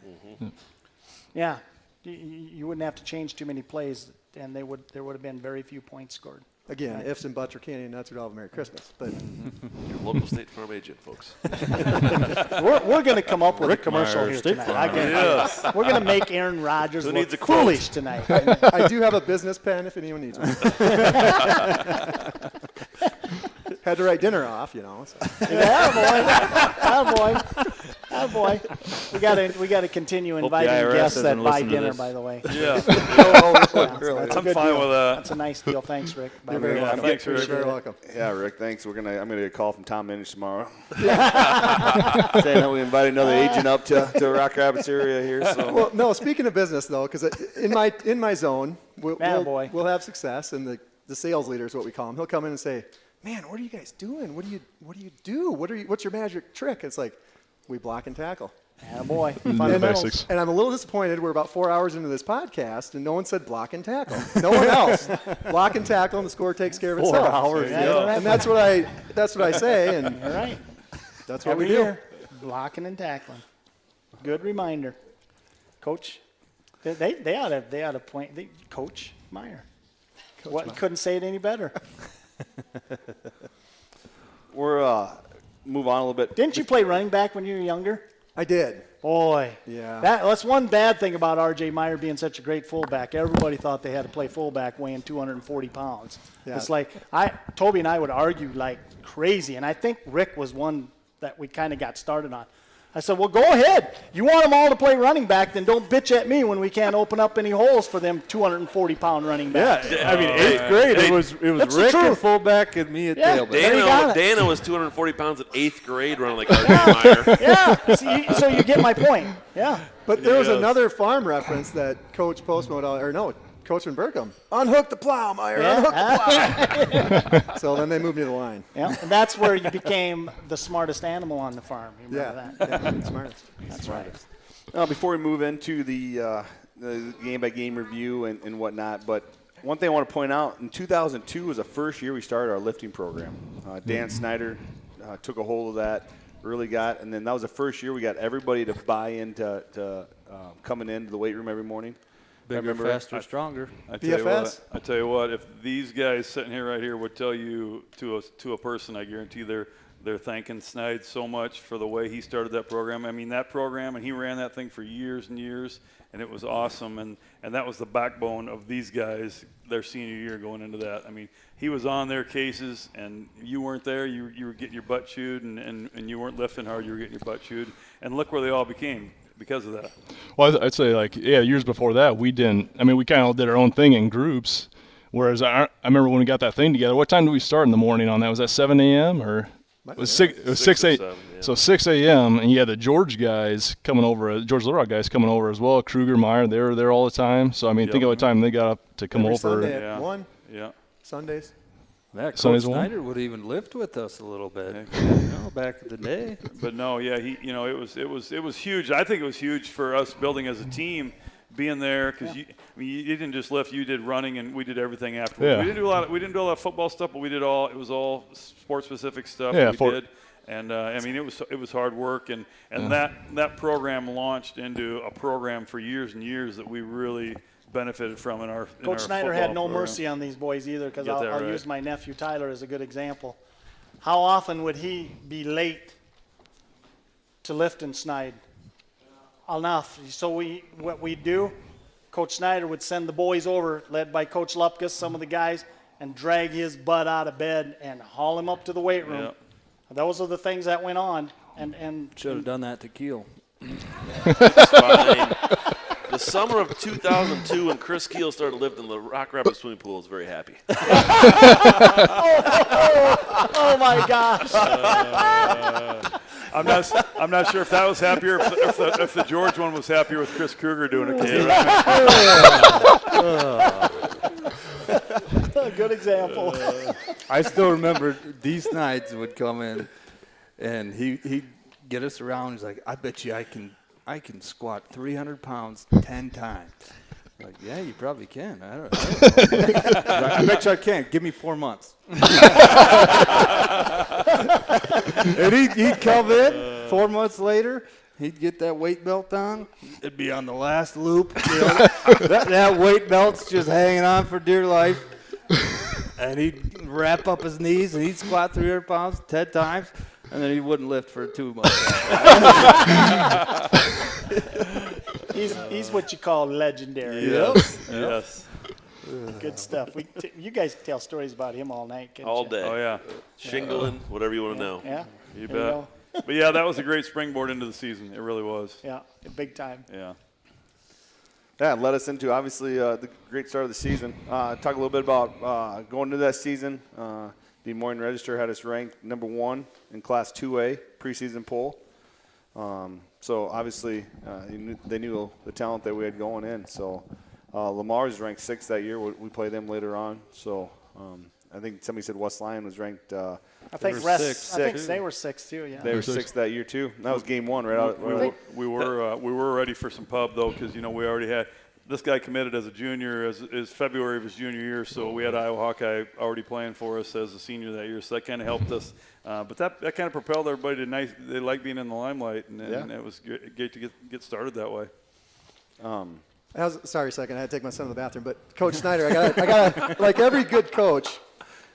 Yeah, you wouldn't have to change too many plays, and there would have been very few points scored. Again, ifs and buts are candy and nuts would all have a Merry Christmas. But Your local State Farm agent, folks. We're going to come up with a commercial Meyer, here State tonight. Farm. I guarantee you. We're going to make Aaron Rodgers Who look needs a quote? foolish tonight. I do have a business pen if anyone needs one. Had to write dinner off, you know. So. boy. We got to continue inviting IRS guests that doesn't buy listen to dinner. this. By the way, Yeah, That's a I'm good fine deal. with that. That's a nice deal. Thanks, Rick. By You're the way. very welcome. thanks, Rick. You're very welcome. Yeah, Rick, thanks. I'm gonna get a call from Tom Minich tomorrow, saying that we invited another agent up to Rock Rapids area here. So Well, no. Speaking of business, though, because in my zone, we'll have success, and the sales leader is what we call him. He'll come in and say, "Man, what are you guys doing? What do you do? What's your magic trick?" It's like, we block and tackle. Boy. Basics. And I'm a little disappointed. We're about 4 hours into this podcast, and no one said block and tackle. No one else. Block and tackle, and the score takes care of itself. 4 hours. Yeah. And that's what I say, and All right. that's what Every we do. year, blocking and tackling. Good reminder, Coach. They ought to point. Coach Meyer. Couldn't say it any better. we're move on a little bit. Didn't you play running back when you were younger? I did. Boy, Yeah. That's one bad thing about R.J. Meyer being such a great fullback. Everybody thought they had to play fullback weighing 240 pounds. Yeah. It's like Toby and I would argue like crazy, and I think Rick was one that we kind of got started on. I said, well, go ahead. You want them all to play running back, then don't bitch at me when we can't open up any holes for them 240-pound running backs. Yeah, I mean, 8th grade, it was That's the Rick at truth. fullback and me at Yeah. tailback. There you got it. Dana was 240 pounds at 8th grade running like R.J. Meyer. Yeah, so you get my point. Yeah. But there was Yes. another farm reference that Coach Postma Coach Van Berkham, unhook the plow, Meyer, unhook the plow. So then they moved me to the line. Yeah, and that's where you became the smartest animal on the farm. You remember that? Yeah, smartest. That's right. Before we move into the game-by-game review and whatnot, but one thing I want to point out, in 2002 was the first year we started our lifting program. Dan Snyder took a hold of that, really got, and then that was the first year we got everybody to buy into coming into the weight room every morning. Bigger, faster, stronger. I BFS? tell you what, if these guys sitting here right here would tell you to a person, I guarantee they're thanking Snide so much for the way he started that program. I mean, that program, and he ran that thing for years and years, and it was awesome. And that was the backbone of these guys their senior year going into that. I mean, he was on their cases, and you weren't there. You were getting your butt chewed, and you weren't lifting hard. You were getting your butt chewed. And look where they all became because of that. Well, I'd say years before that, we didn't. I mean, we kind of did our own thing in groups. Whereas I remember when we got that thing together. What time did we start in the morning on that? Was that 7 a.m. or? It was 6 or 8. 7, yeah. So 6 a.m. and you had the George guys coming over, George Little Rock guys coming over as well. Kruger, Meyer, they were there all the time. So I mean, think of what time they got up to come Every over. Sunday Yeah. at 1, Yeah. Sundays. Yeah, Coach Sundays one? Snyder would even lift with us a little bit. Heck, Back in the day. But no, yeah, it was huge. I think it was huge for us building as a team, being there because you didn't just lift, you did running, and we did everything afterwards. Yeah. We didn't do a lot of football stuff, but it was all sports specific stuff Yeah, we did. And I mean, it was hard work, and that program launched into a program for years and years that we really benefited from in our Coach Snyder had no program. mercy on these boys either, because Get that I'll right. use my nephew Tyler as a good example. How often would he be late to lift and Snide? Enough. So what we do, Coach Snyder would send the boys over, led by Coach Lupkus, some of the guys, and drag his butt out of bed and haul him up to the weight room. Yeah. Those are the things that went on. And Should have done that to Kuehl. It's fine. The summer of 2002, when Chris Kuehl started lifting the Rock Rapids swimming pool, I was very happy. oh my gosh. I'm not sure if that was happier, if the George one was happier with Chris Kruger doing it. 'Cause Good example. I still remember these nights would come in, and he'd get us around. He's like, "I bet you I can squat 300 pounds 10 times." Like, yeah, you probably can. I don't know. I bet you I can. Give me 4 months. And he'd come in 4 months later. He'd get that weight belt on. It'd be on the last loop. You know, that weight belt's just hanging on for dear life. And he'd wrap up his knees, and he'd squat 300 pounds 10 times, and then he wouldn't lift for 2 months. He's what you call legendary. Yes. Good stuff. You guys tell stories about him all night, can't All you? day. Oh, yeah. Shingling, whatever you want to know. Yeah. You There you bet. go. But, yeah, that was a great springboard into the season. It really was. Yeah, big time. Yeah. Yeah, led us into obviously the great start of the season. Talk a little bit about going into that season. The Morning Register had us ranked number 1 in Class 2A preseason poll. So obviously they knew the talent that we had going in. So Lamar was ranked 6th that year. We play them later on. So I think somebody said West Lyon was ranked. I think they were 6 too. Yeah. They were 6th that year too. That was game 1 right out. We were ready for some pub though, because we already had this guy committed as a junior as February of his junior year, so we had Iowa Hawkeye already playing for us as a senior that year, so that kind of helped us. But that kind of propelled everybody to they like being in the limelight, and it was great to get started that way. Sorry a second, I had to take my son to the bathroom. But Coach Snyder, I got like every good coach,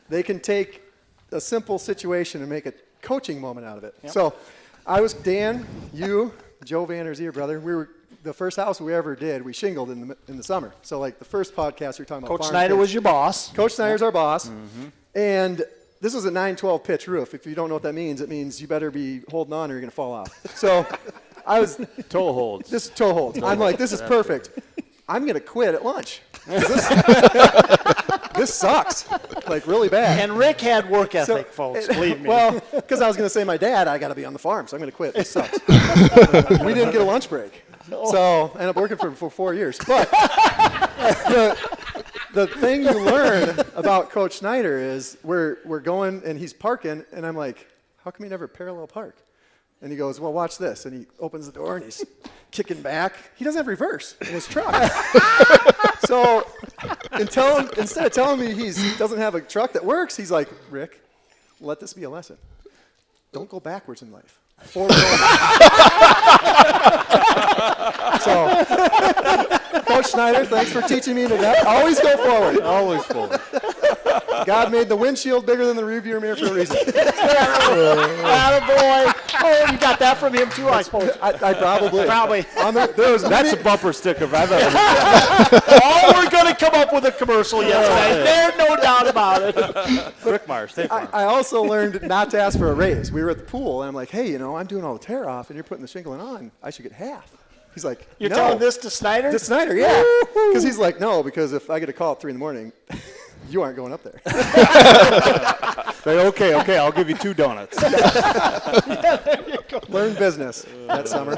they can take a simple situation and make a coaching moment out of it. Yep. So I was Dan, you, Joe VanderZee, brother. We were the first house we ever did. We shingled in the summer. So like the first podcast you're talking about. Coach Snyder was your boss. Coach Snyder's our boss, and this was a 9/12 pitch roof. If you don't know what that means, it means you better be holding on or you're gonna fall off. So I was Toe holds. This is toe holds. I'm like, this is perfect. I'm gonna quit at lunch. This sucks, like really bad. And Rick had work ethic, folks. Believe me. Well, because I was gonna say my dad, I gotta be on the farm, so I'm gonna quit. This sucks. We didn't get a lunch break, so I ended up working for him for 4 years. But the thing you learn about Coach Snyder is we're going and he's parking, and I'm like, how come you never parallel park? And he goes, well, watch this. And he opens the door, and he's kicking back. He doesn't have reverse in his truck. So instead of telling me he doesn't have a truck that works, he's like, Rick, let this be a lesson. Don't go backwards in life. Forward only. So, Coach Snyder, thanks for teaching me that. Always go forward. Always forward. God made the windshield bigger than the rearview mirror for a reason. Attaboy. Oh, you got that from him too, I suppose. I probably. That's a bumper sticker if I've ever heard. Oh, we're going to come up with a commercial yesterday. There's no doubt about it. Rick Meyer, State Farm. I also learned not to ask for a raise. We were at the pool, and I'm like, hey, I'm doing all the tear off, and you're putting the shingling on. I should get half. He's like, You're no. telling this to Snyder? To Snyder, yeah. Because he's like, no, because if I get a call at 3 a.m, you aren't going up there. Say, okay, I'll give you 2 donuts. Yeah, there you go. Learn business that summer.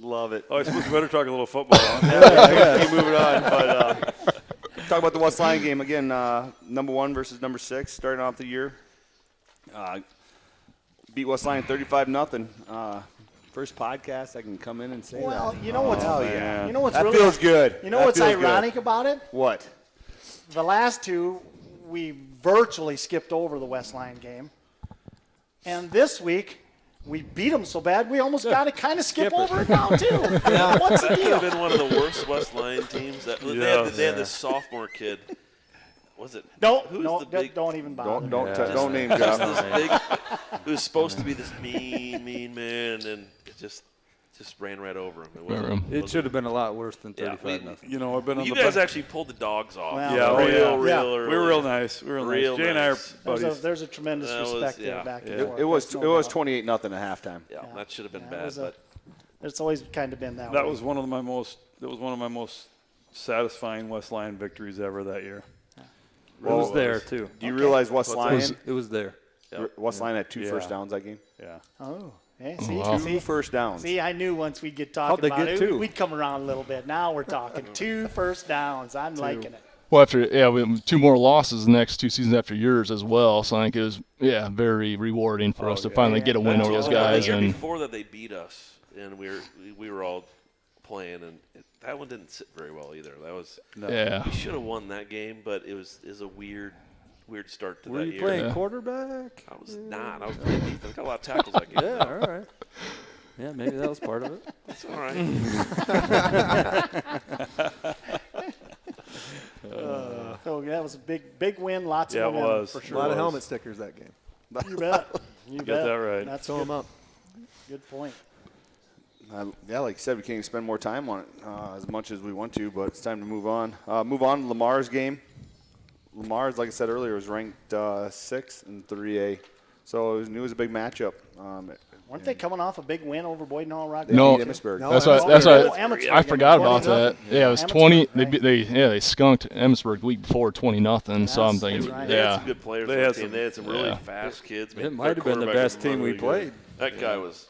Love it. Oh, I suppose we better talk a little football. Keep moving on. But talk about the West Lyon game again. Number 1 versus number 6, starting off the year. Beat West Lyon 35-0. First podcast I can come in and say Well, that. you know what's yeah. you know what's That really feels good. You know That what's feels good. ironic about it? What? The last 2 we virtually skipped over the West Lyon game. And this week we beat them so bad we almost got to kind of skip over it now too. What's the That could deal? have been one of the worst West Lyon teams. They had this sophomore kid. Was it? Don't even bother. Don't name Just drop. this big, who was supposed to be this mean man, and it just ran right over him. It should have been a lot worse than 35-0. I've been on You the guys actually pulled the dogs off. Well, Yeah, real we were real nice. We were real nice. Jay and I are buddies. There's a tremendous That was- respect there yeah. back and Yeah. forth. It was There's no doubt. 28-0 at halftime. Yeah, that should have been It bad. was But it's always kind of been that way. That was one of my most satisfying West Lyon victories ever that year. It was there, too. Do you realize West Lyon? It was there. West Lyon had 2 Yeah. first downs that game. Yeah. Oh, yeah. See, wow. 2 first downs. See, I knew once we'd get talking How'd they about get it, 2? we'd come around a little bit. Now we're talking 2 first downs. I'm liking it. Well, we had 2 more losses the next 2 seasons after yours as well. So I think it was very rewarding for us to finally get a win over those guys. The year And before that, they beat us, and we were all playing, and that one didn't sit very well either. That was we should have won that game, but it was a weird start to Were that you year. playing quarterback? I was not. I was playing defense. Got a lot of tackles that game. Yeah, all right. Yeah, maybe that was part of it. That's all right. So that was a big win. Lots of Yeah, it momentum was. for A sure. lot of helmet stickers that game. You bet. You bet. Got that right. That's Sew them up. good point. Like you said, we can't even spend more time on it as much as we want to, but it's time to move on. Move on to Lamar's game. Lamar's, like I said earlier, was ranked 6th in 3A, so it was a big matchup. Weren't they coming off a big win over Boyden Hall Rock? No, Emmetsburg. No, that's Emmetsburg. why Emmetsburg. I forgot about 20-0. that. Yeah, it was Emmetsburg, 20. right. They skunked Emmetsburg the week before 20-0. So I'm That's thinking, right. They had yeah. some good players They on had the team. some- They had some really yeah. fast kids. It might have been the best team we played. That guy was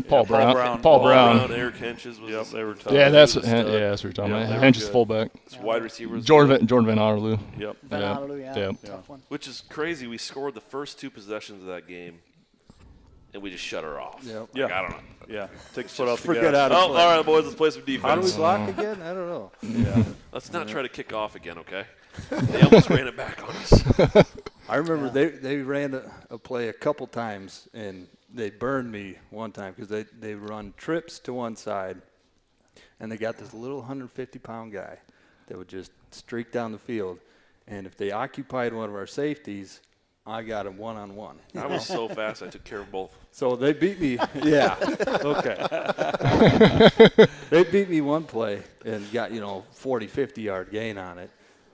Paul Brown. Brown. Paul Brown. Eric Henches was. Yep, they were tough. Yeah, that's what He was a stud. that's what you're talking Yeah, about. they were Hench is good. fullback. His wide receivers. Jordan Van Otterloo. Yep. Van Yeah. Otterloo, Yeah. Tough one. Which is crazy. We scored the first 2 possessions of that game, and we just shut her off. Yep. Like, I don't know. Yeah. Take the foot off the Forget gas. how to Oh, all play. right, boys, let's play some How do we defense. block again? I don't know. Yeah. Let's not try to kick off again, okay? They almost ran it back on us. I remember they ran a play a couple times, and they burned me one time because they run trips to one side, and they got this little 150-pound guy that would just streak down the field. And if they occupied one of our safeties, I got him one-on-one. I was so fast, I took care of both. So they beat me. Yeah. Okay. They beat me one play and got, 40, 50-yard gain on it.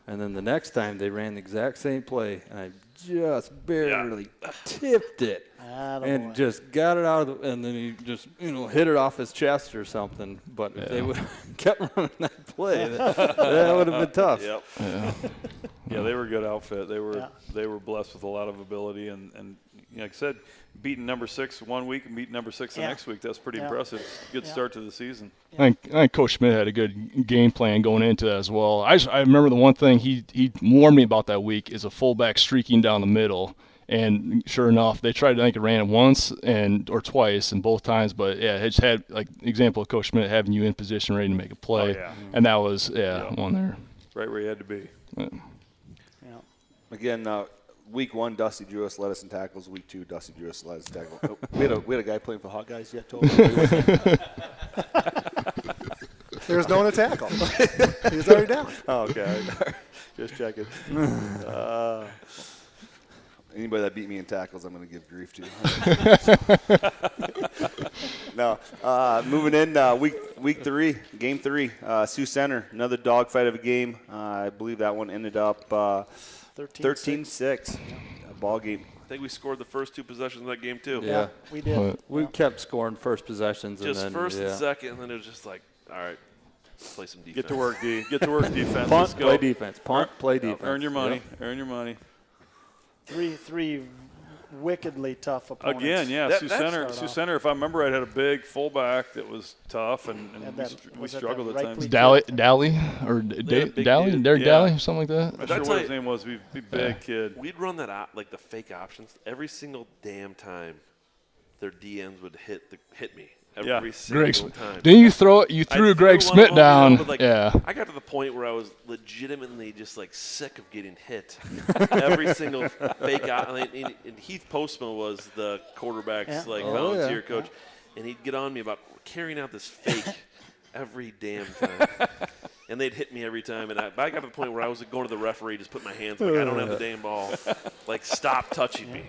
And then the next time they ran the exact same play, and I just barely tipped it. And just got it out of the, and then he just, hit it off his chest or something. But if they would have kept running that play, that would have been tough. Yep. Yeah, they were a good outfit. They were blessed with a lot of ability, and like I said, beating number 6 one week and beating number 6 the next week. That's pretty impressive. Good start to the season. I think Coach Schmidt had a good game plan going into that as well. I remember the one thing he warned me about that week is a fullback streaking down the middle. And sure enough, they tried to think it ran it once or twice, and both times. But yeah, it just had like example of Coach Schmidt having you in position ready to make a play, and that was one there. Right where you had to be. Again, week 1, Dusty drew us, led us in tackles. Week 2, Dusty drew us, led us in tackles. Oh, we had a guy playing for Hot Guys yet, Toby? There was no one to tackle. He was already down. Oh, okay. Just checking. Anybody that beat me in tackles, I'm going to give grief to. No. Moving in, week 3, game 3, Sioux Center, another dogfight of a game. I believe that one ended up 13-6. A ball game. I think we scored the first 2 possessions of that game, too. Yeah. We did. We kept scoring first possessions. Just and then, first and second, and then it was just like, all right, let's play some defense. Get to work, D. Get to work defense. Punt, Let's go. play defense. Punt, play defense. Earn your money. Yep. Earn your money. Three wickedly tough opponents. Again, yeah, That- Sioux that's Center. start Sioux off. Center. If I remember right, had a big fullback that was tough, and we was that struggled that at right times. Dally or big Dally, dude. Derek Yeah. Dally, something like that. I'm not That's sure what like- his name was. Big kid. We'd run that out, like the fake options, every single damn time their DNs would hit me. Every single time. Didn't you throw it? You threw Greg one of Schmidt them, down. but, like, Yeah. I got to the point where I was legitimately just like sick of getting hit. Every single fake out. And Heath Postma was the quarterback's volunteer coach, and he'd get on me about carrying out this fake every damn time. And they'd hit me every time. And I got to the point where I was going to the referee, just put my hands like, I don't have the damn ball. Like, stop touching me.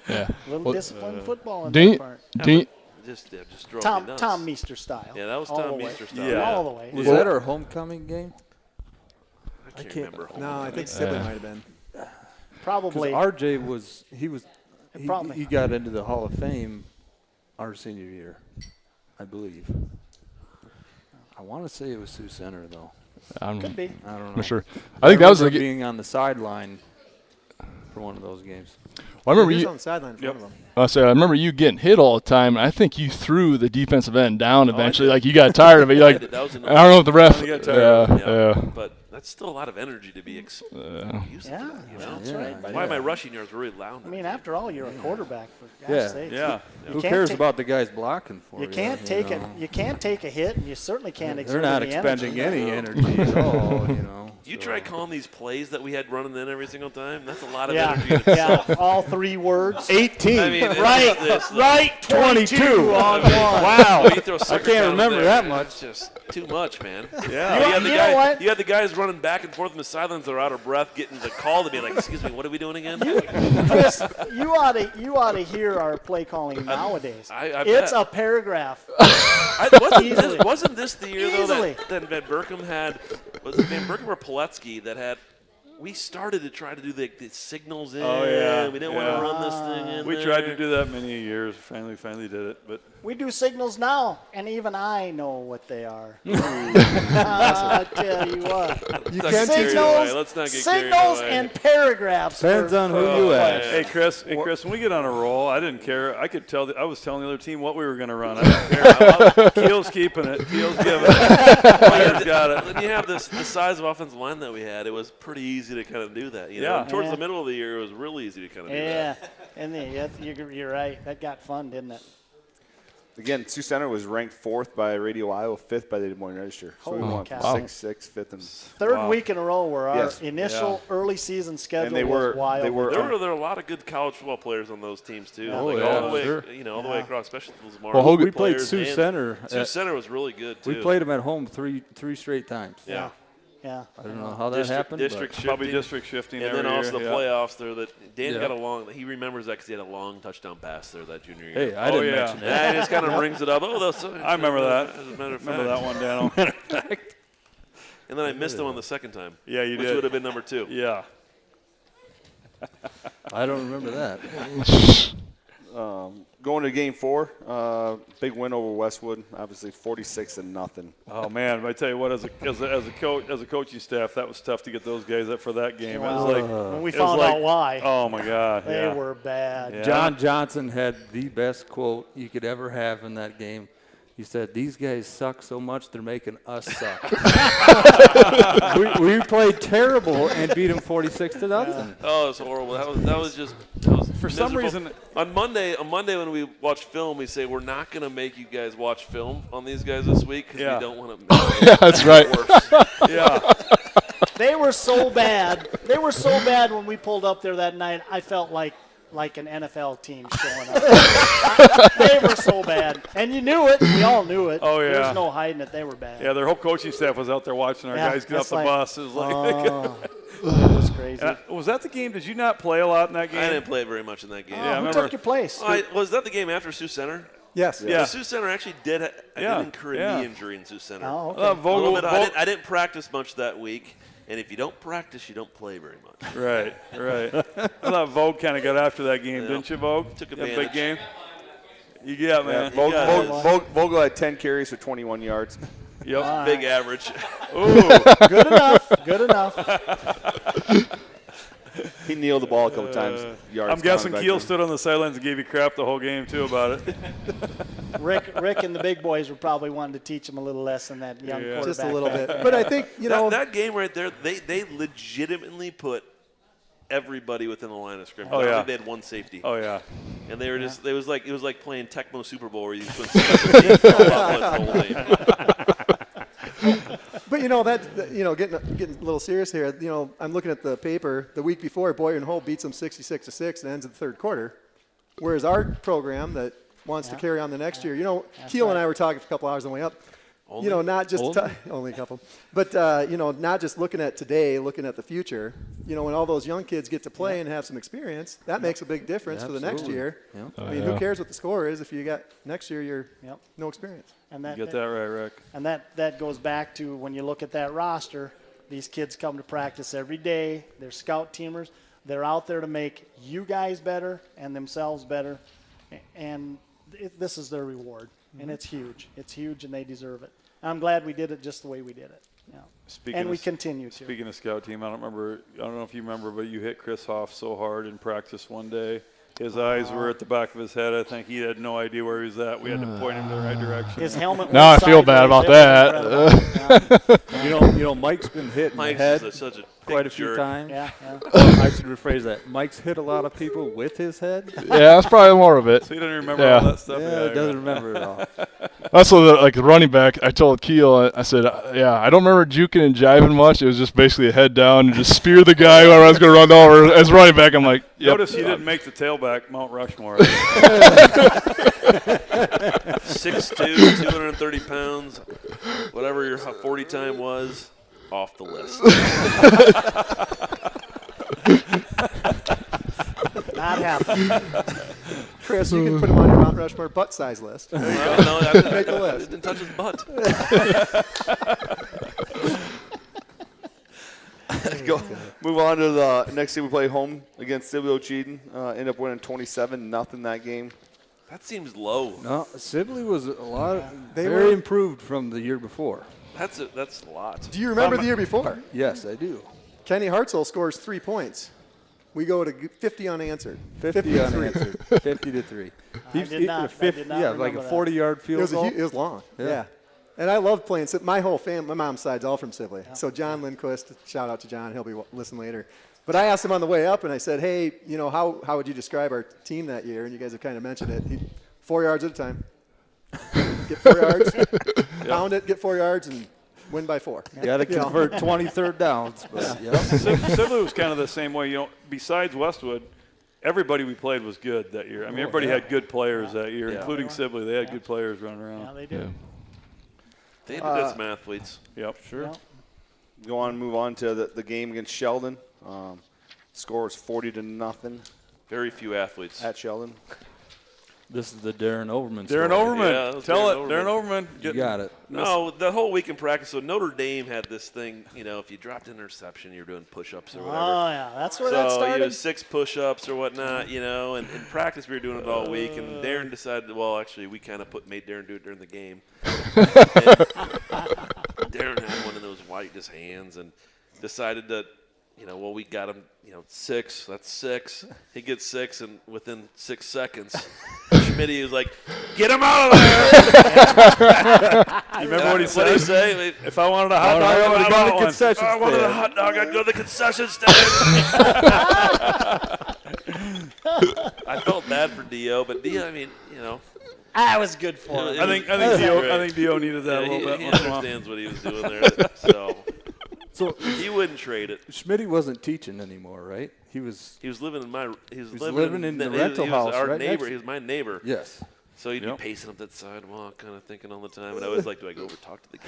Yeah. A little disciplined football in Didn't- that part. Just drove me nuts. Tom Meester style. Yeah, that was All Tom the way. Meester style. Yeah. All the way. Was that our homecoming game? I can't remember. No, I think Sibley might have been. Probably. Because RJ Probably. he got into the Hall of Fame our senior year, I believe. I want to say it was Sioux Center though. Could be. I don't know. I'm not sure. I think that was remember the being on the sideline for one of those games. I remember He was you. on the sideline for one of them. I remember you getting hit all the time. I think you threw the defensive end down eventually. did. Like you got tired of it. You're like, That was I don't know if the ref. You got tired of Yeah. But That's still a lot of energy to be used to that, you know? That's right. Why my rushing yards were really loud. I mean, after all, you're a quarterback, for Yeah. God's sake. Yeah. Who cares about the guys blocking for you? You can't take it. You can't take a hit, and you certainly can't They're exert not any expending energy. any energy at all, you know. You so. try calling these plays that we had running in every single time? That's a lot of Yeah, energy in itself. yeah. All 3 words. 18. I mean, it's Right, this, right. 22 on one. Wow. You throw I suckers can't down remember there, that and much. It's just too much, man. Yeah. You know what? You had the guys running back and forth in the sidelines that are out of breath, getting the call to be like, "Excuse me, what are we doing again?" Chris, you ought to hear our play calling nowadays. I It's bet. a paragraph. Wasn't this the year though Easily. that Van Berkham had? Was it Van Berkham or Poletsky that had? We started to try to do the signals in. Oh, yeah. We didn't Yeah. want to run this thing in. We there. tried to do that many years. Finally did it. But We do signals now, and even I know what they are. I tell you what. You Let's not can get carried Signals, away. Let's not get carried signals away. and paragraphs. Depends on who you ask. hey, Chris, when we get on a roll, I didn't care. I could tell. I was telling the other team what we were going to run. I didn't care. Keel's keeping it. Keel's giving it. Players got it. When you have the size of offensive line that we had, it was pretty easy to kind of do that. You know? Yeah. Towards Yeah. the middle of the year, it was really easy to kind of do that. Yeah, and you're right. That got fun, didn't it? Again, Sioux Center was ranked 4th by Radio Iowa, 5th by the Des Moines Register. So we Holy won cow. 6, 6, 5th, and Third week in a row where our Yes. initial early season schedule they were- was wild. they were- There were a lot of good college football players on those teams too. Yeah. Like Oh, all yeah, the way, sure. all the way across, especially those Lamar. Well, Hogan, we played players Sioux and Center. Sioux Center was really good too. We played them at home three straight times. Yeah. Yeah. I don't know how that happened. District but shifting. Probably district shifting And every then also year. the Yeah. playoffs there that Dan Yeah. got a long. He remembers that because he had a long touchdown pass there that junior year. Hey, I didn't yeah. mention that. Yeah, he just kind of brings it up. Oh, that's. I remember that. As a matter of Remember fact. that one, Dano? And then I missed him on the second time. Yeah, you which did. would have been number 2. Yeah. I don't remember that. going to Game 4, big win over Westwood. Obviously, 46-0. Oh man, I tell you what, as a coaching staff, that was tough to get those guys up for that game. It was like When we it was found like- out why, Oh my God, they yeah. were bad. Yeah. John Johnson had the best quote you could ever have in that game. He said, "These guys suck so much, they're making us suck." we played terrible and beat them 46-0. Oh, it was horrible. That was just. For some miserable. reason- on Monday when we watch film, we say we're not going to make you guys watch film on these guys this week because Yeah. we don't want to. Yeah, that's right. Worse. Yeah. They were so bad. They were so bad when we pulled up there that night. I felt like an NFL team showing up. They were so bad, and you knew it. We all knew it. Oh, yeah. There's no hiding it. They were bad. Yeah, their whole coaching staff was out there watching our Yeah, guys get off it's the like, bus. It was like, Oh, it was crazy. was that the game? Did you not play a lot in that game? I didn't play very much in that game. Yeah, I Who remember- took your place? Was that the game after Sioux Center? Yes. Yeah. Sioux Center actually did. I Yeah, did incur a yeah. knee injury in Sioux Center. Oh, okay. A little Vogel, bit. I didn't practice much that week, and if you don't practice, you don't play very much. Right. I thought Vogue kind of got after that game, Yeah. didn't you, Vogue? Took That advantage. big game. You man. Vog- got Vogel had 10 carries for 21 yards. Yep. Big average. Good enough. Good enough. He kneeled the ball a couple times. Yards I'm guessing counted back Kuehl then. stood on the sidelines and gave you crap the whole game too about it. Rick and the big boys were probably wanting to teach him a little lesson, that young Yeah. quarterback. Just a little bit. But I think, that game right there, they legitimately put everybody within the line of scrimmage. Oh, I don't yeah. think they had one safety. Oh yeah. And they were just, it was like playing Tecmo Super Bowl where you just went special teams all out with the whole game. But getting a little serious here. I'm looking at the paper. The week before, Boyer and Hope beats them 66-6 and ends in the third quarter. Whereas our program that wants to carry on the next year, Kuehl and I were talking for a couple hours on the way up. Not just only a couple, but not just looking at today, looking at the future. When all those young kids get to play and have some experience, that makes a big difference for the next Absolutely. year. Yep. I mean, who cares what the score is if you got next year you're no experience. And that, You get that right, Rick. And that goes back to when you look at that roster, these kids come to practice every day. They're scout teamers. They're out there to make you guys better and themselves better. And this is their reward. And it's huge. It's huge, and they deserve it. I'm glad we did it just the way we did it. And we continue to. Speaking of scout team, I don't know if you remember, but you hit Chris Hoff so hard in practice one day. His eyes were at the back of his head. I think he had no idea where he was at. We had to point him in the right direction. His helmet. Now I went feel bad sideways. about It was incredible. Yeah. You know, Mike's been hit in the Mike's head such a big quite a few jerk. times. Yeah, yeah. I should rephrase that. Mike's hit a lot of people with his head. Yeah, that's probably more of it. So he doesn't remember Yeah. all that stuff. Yeah, doesn't remember it all. Also, like the running back, I told Kuehl, I said, yeah, I don't remember juking and jiving much. It was just basically a head down and just spear the guy whoever I was going to run over. As running back, I'm like, yep. Notice he didn't make the tailback Mount Rushmore. 6'2", 230 pounds, whatever your 40 time was, off the list. Not happening. Chris, you can put him on your Mount Rushmore butt size list. No, Make the list. didn't touch his butt. Move on to the next game. We play home against Sibley Cheaton. End up winning 27-0 that game. That seems low. No, Sibley was a lot. They Very were- improved from the year before. That's a lot. Do you remember the year before? Yes, I do. Kenny Hartzell scores 3 points. We go to 50 unanswered. 50 unanswered. 50-3. I did not Yeah, like a remember that. 40-yard It field was, goal. it was long. Yeah. Yeah. And I love playing. My whole family, my mom's side's all from Sibley. So John Lindquist, shout out to John. He'll be listen later. But I asked him on the way up, and I said, hey, you know, how would you describe our team that year? And you guys have kind of mentioned it. 4 yards at a time. Get 4 yards, pound it, get 4 yards, and win by 4. You got to You know. convert 23rd downs. But, yeah. Sibley was kind of the same way. You know, besides Westwood, everybody we played was good that year. I mean, everybody had good players that year, including Sibley. They had good players running around. Yeah, they did. They did some athletes. Yep, sure. Yeah. Go on, move on to the game against Sheldon. Score was 40-0 Very few athletes. at Sheldon. This is the Darren Overman Darren story. Overman. Yeah, that was Tell Darren it. Darren Overman. You got it. No, the whole week in practice. So Notre Dame had this thing, you know, if you dropped an interception, you're doing push-ups or whatever. Oh, yeah. That's where that So started. you know, 6 push-ups or whatnot, you know, and in practice we were doing it all week. And Darren decided, well, actually, we kind of made Darren do it during the game. Darren had one of those white hands and decided that, you know, well, we got him, you know, 6. That's 6. He gets 6, and within 6 seconds, Schmitty was like, "Get him out of there!" You remember what he What did he said? say? If I wanted a hot dog, I would have got one. If I wanted a hot dog, I'd go to the concession stand. I felt bad for Dio, but Dio, I mean, you know, That was good for Yeah, him. I think That's Dio. great. I think Dio needed that a yeah, little bit. he once in a while. understands what he was doing there, so So he wouldn't trade it. Schmitty wasn't teaching anymore, right? He was. He was living in my. He was living in the he was rental house Our right neighbor. next- He was my neighbor. Yes. So he'd Yep. be pacing up that sidewalk, kind of thinking all the time, and I was like, "Do I go over talk to the guy?"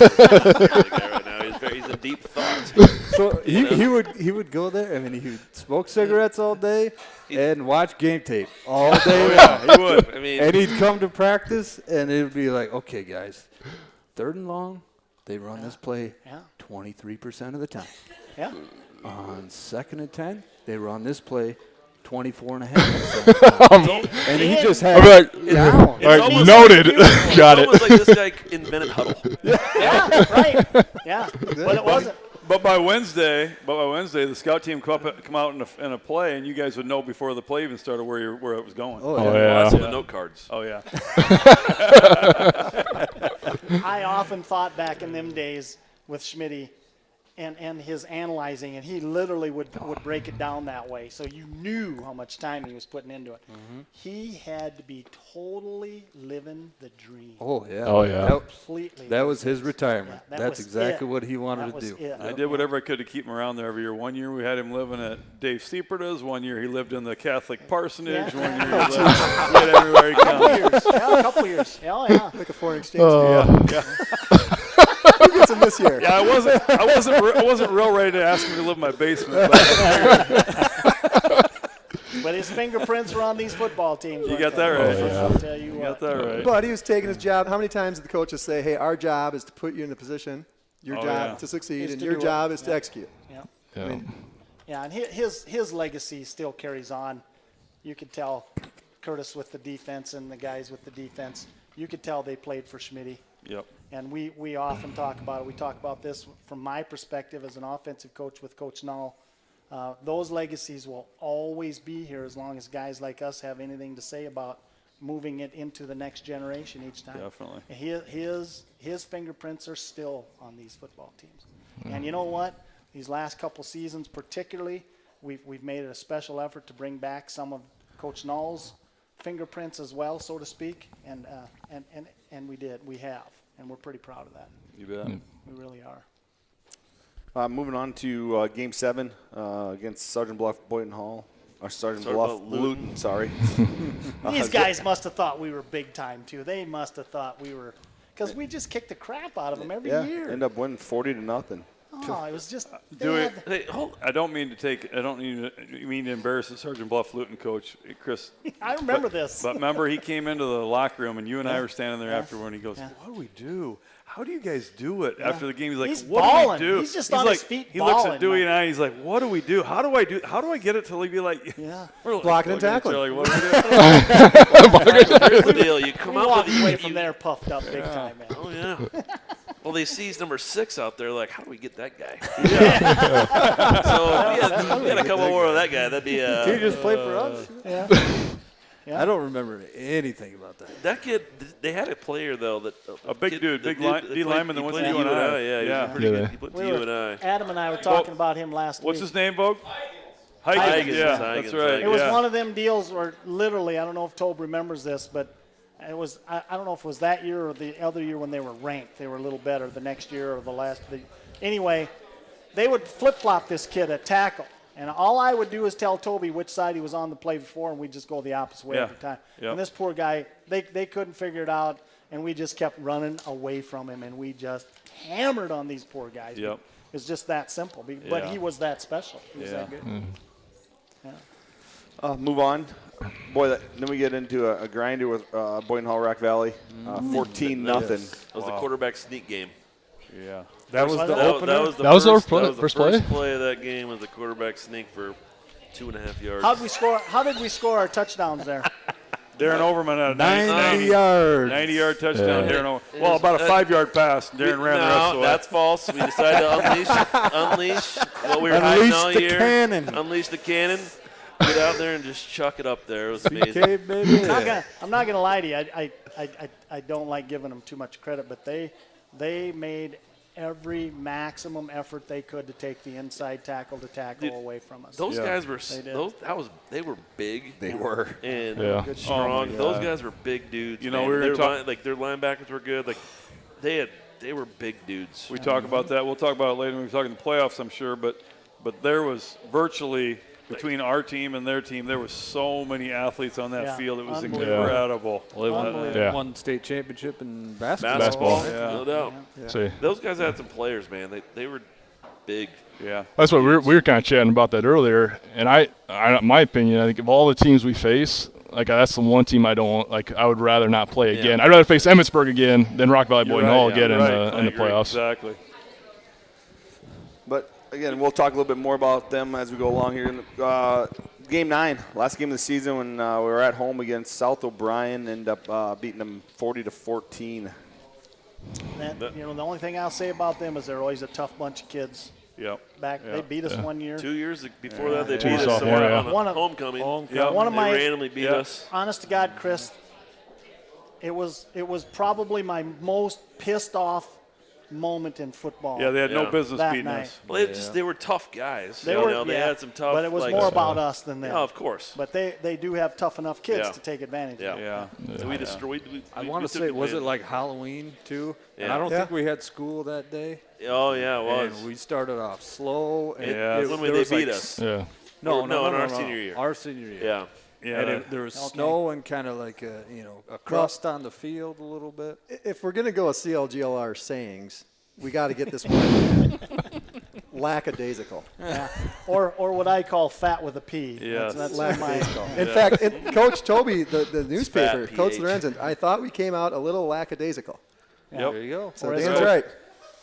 The guy right now, he's in deep thought. So You know? he would go there. I mean, he would smoke cigarettes all day and watch game tape all day long. Yeah, he would. I mean, And he'd come to practice, and it would be like, okay, guys, 3rd and long, they run this play Yeah. 23% of the time. Yeah. On 2nd and 10, they run this play 24.5%. And he just had I'll be like, down. all right, almost noted. Got it's almost it. like this guy invented huddle. Yeah, right. Yeah. But it wasn't. But by Wednesday, the scout team come out in a play, and you guys would know before the play even started where it was going. Oh, Oh, yeah. yeah. That's on the note cards. Oh yeah. I often thought back in them days with Schmitty and his analyzing, and he literally would break it down that way, so you knew how much time he was putting into it. He had to be totally living the dream. Oh, yeah. Oh, yeah. Completely. That was his retirement. Yeah, that That's was exactly it. what he wanted That to was do. it. I did whatever I could to keep him around there every year. One year we had him living at Dave Stieperta's. One year he lived in the Catholic parsonage. Yeah. One year he lived everywhere he could. Yeah, a couple years. Yeah, yeah. Like a foreign exchange student. Who gets him this year? Yeah, I wasn't real ready to ask him to live in my basement. But his fingerprints were on these football teams. You got that right. I'll tell you You what. got that right. But he was taking his job. How many times did the coaches say, hey, our job is to put you in the position, your Oh, job yeah. to succeed, Is and to your do it. job is to Yeah. execute? Yeah. Yeah. Yeah, and his legacy still carries on. You could tell Curtis with the defense and the guys with the defense, you could tell they played for Schmitty. Yep. And we often talk about it. We talk about this from my perspective as an offensive coach with Coach Null. Those legacies will always be here as long as guys like us have anything to say about moving it into the next generation each time. Definitely. His fingerprints are still on these football teams. And you know what? These last couple seasons particularly, we've made it a special effort to bring back some of Coach Null's fingerprints as well, so to speak. And we have. And we're pretty proud of that. You bet. We really are. Moving on to Game 7 against Sergeant Bluff Boynton Hall. Or Sergeant Bluff Luton, sorry. These guys must have thought we were big time, too. They must have thought we were – because we just kicked the crap out of them every year. End up winning 40-0. Oh, it was just – Hey, I don't mean to embarrass the Sergeant Bluff Luton coach, Chris. I remember this. But remember, he came into the locker room, and you and I were standing there after when he goes, "What do we do? How do you guys do it?" After the game, he's like, He's "What balling. do we do?" He's just on his feet He looks at balling, Dewey man. and I. He's like, "What do we do? How do I get it till he be like, Yeah. we're like, Blocking and looking at each tackling. other Like, what do we do? Here's the deal. You come We up walked with away from there puffed up big time, man. Oh, yeah. Well, they seized number 6 out there. Like, how do we get that guy? So if we had a couple more of that guy, that'd be Can you just play for us? Yeah. I don't remember anything about that. that kid. They had a player though that A big dude, big D lineman that went to played UNI. Yeah, he was pretty good. He played to UNI. Adam and I were talking about him last What's week. his name, Vogue? Huygens. Yeah, Huygens, that's right. It was yeah. one of them deals where literally, I don't know if Tobe remembers this, but it was, I don't know if it was that year or the other year when they were ranked. They were a little better the next year or the last. Anyway, they would flip-flop this kid at tackle. And all I would do is tell Toby which side he was on the play before, and we'd just go the opposite way every time. Yep. And this poor guy, they couldn't figure it out, and we just kept running away from him, and we just hammered on these poor guys. Yep. It's just that simple. But Yeah. he was that special. He was Yeah. that good. Move on. Boy, then we get into a grinder with Boynton Hall Rock Valley. 14-0. That was the quarterback sneak game. Yeah. That was the That opener? was the That was our first, that was the first first play? of that game was the quarterback sneak for 2.5 yards. How did we score our touchdowns there? Darren Overman had a 90 yards. 90-yard touchdown. Yeah. Darren Overman. Well, about a 5-yard pass. Darren ran the rest of the way. That's false. We decided to unleash what we were hiding Unleash all the year. cannon. Unleash the cannon. Get out there and just chuck it up there. It was amazing. Okay, baby. I'm not gonna lie to you. I don't like giving them too much credit, but they made every maximum effort they could to take the inside tackle to tackle away from us. Those guys were did. they were big. They were. And Yeah. strong. Oh my Those God. guys were big dudes. You know, man. we were their talk- their linebackers were good. Like they were big dudes. We talk about that. We'll talk about it later when we talk in the playoffs, I'm sure. But there was virtually between our team and their team, there was so many athletes on that Yeah. field. It was Unbelievable. incredible. Yeah. Won state championship in basketball. Basketball. Yeah. No doubt. See, Those guys had some players, man. They were big. Yeah. that's what we were kind of chatting about that earlier. And I, my opinion, I think of all the teams we face, like that's the one team I don't want. Like I would rather not play again. I'd rather face Emmetsburg again than Rock Valley You're Boynton right, Hall yeah. again Right. in the I agree. playoffs. Exactly. But, again, we'll talk a little bit more about them as we go along here. Game 9, last game of the season when we were at home against South O'Brien, ended up beating them 40-14. The only thing I'll say about them is they're always a tough bunch of kids. Yep. They beat us one year. 2 years before that, they Two beat us sophomore, yeah. on One of- homecoming. Yep. One of They my randomly beat us. honest to God, Chris, it was probably my most pissed off moment in football. Yeah, they had no Yeah. business That beating night. us. Well, they were tough guys. They They had some tough. but it was like, more about us than them. Yeah, of course. But they do have tough enough kids Yeah. to take advantage of. Yeah. Yeah. So we destroyed. I we want to took say, was it advantage. like Halloween too? And Yeah. I don't Yeah. think we had school that day. Oh yeah, it was. And we started off slow. And Yeah. That's when there they was beat like us. Yeah. No, No, in our senior year. Our senior year. Yeah. Yeah. And there was snow and kind of like a crust on the field a little bit. If we're going to go with CLGLR sayings, we got to get this one lackadaisical. Yeah. Or what I call fat with a P. Yes. That's my Lackadaisical. In fact, Coach Toby, the newspaper, Fat Coach PH. Lorenzen, I thought we came out a little lackadaisical. Yep. There you go. So Or is Dan's it- right.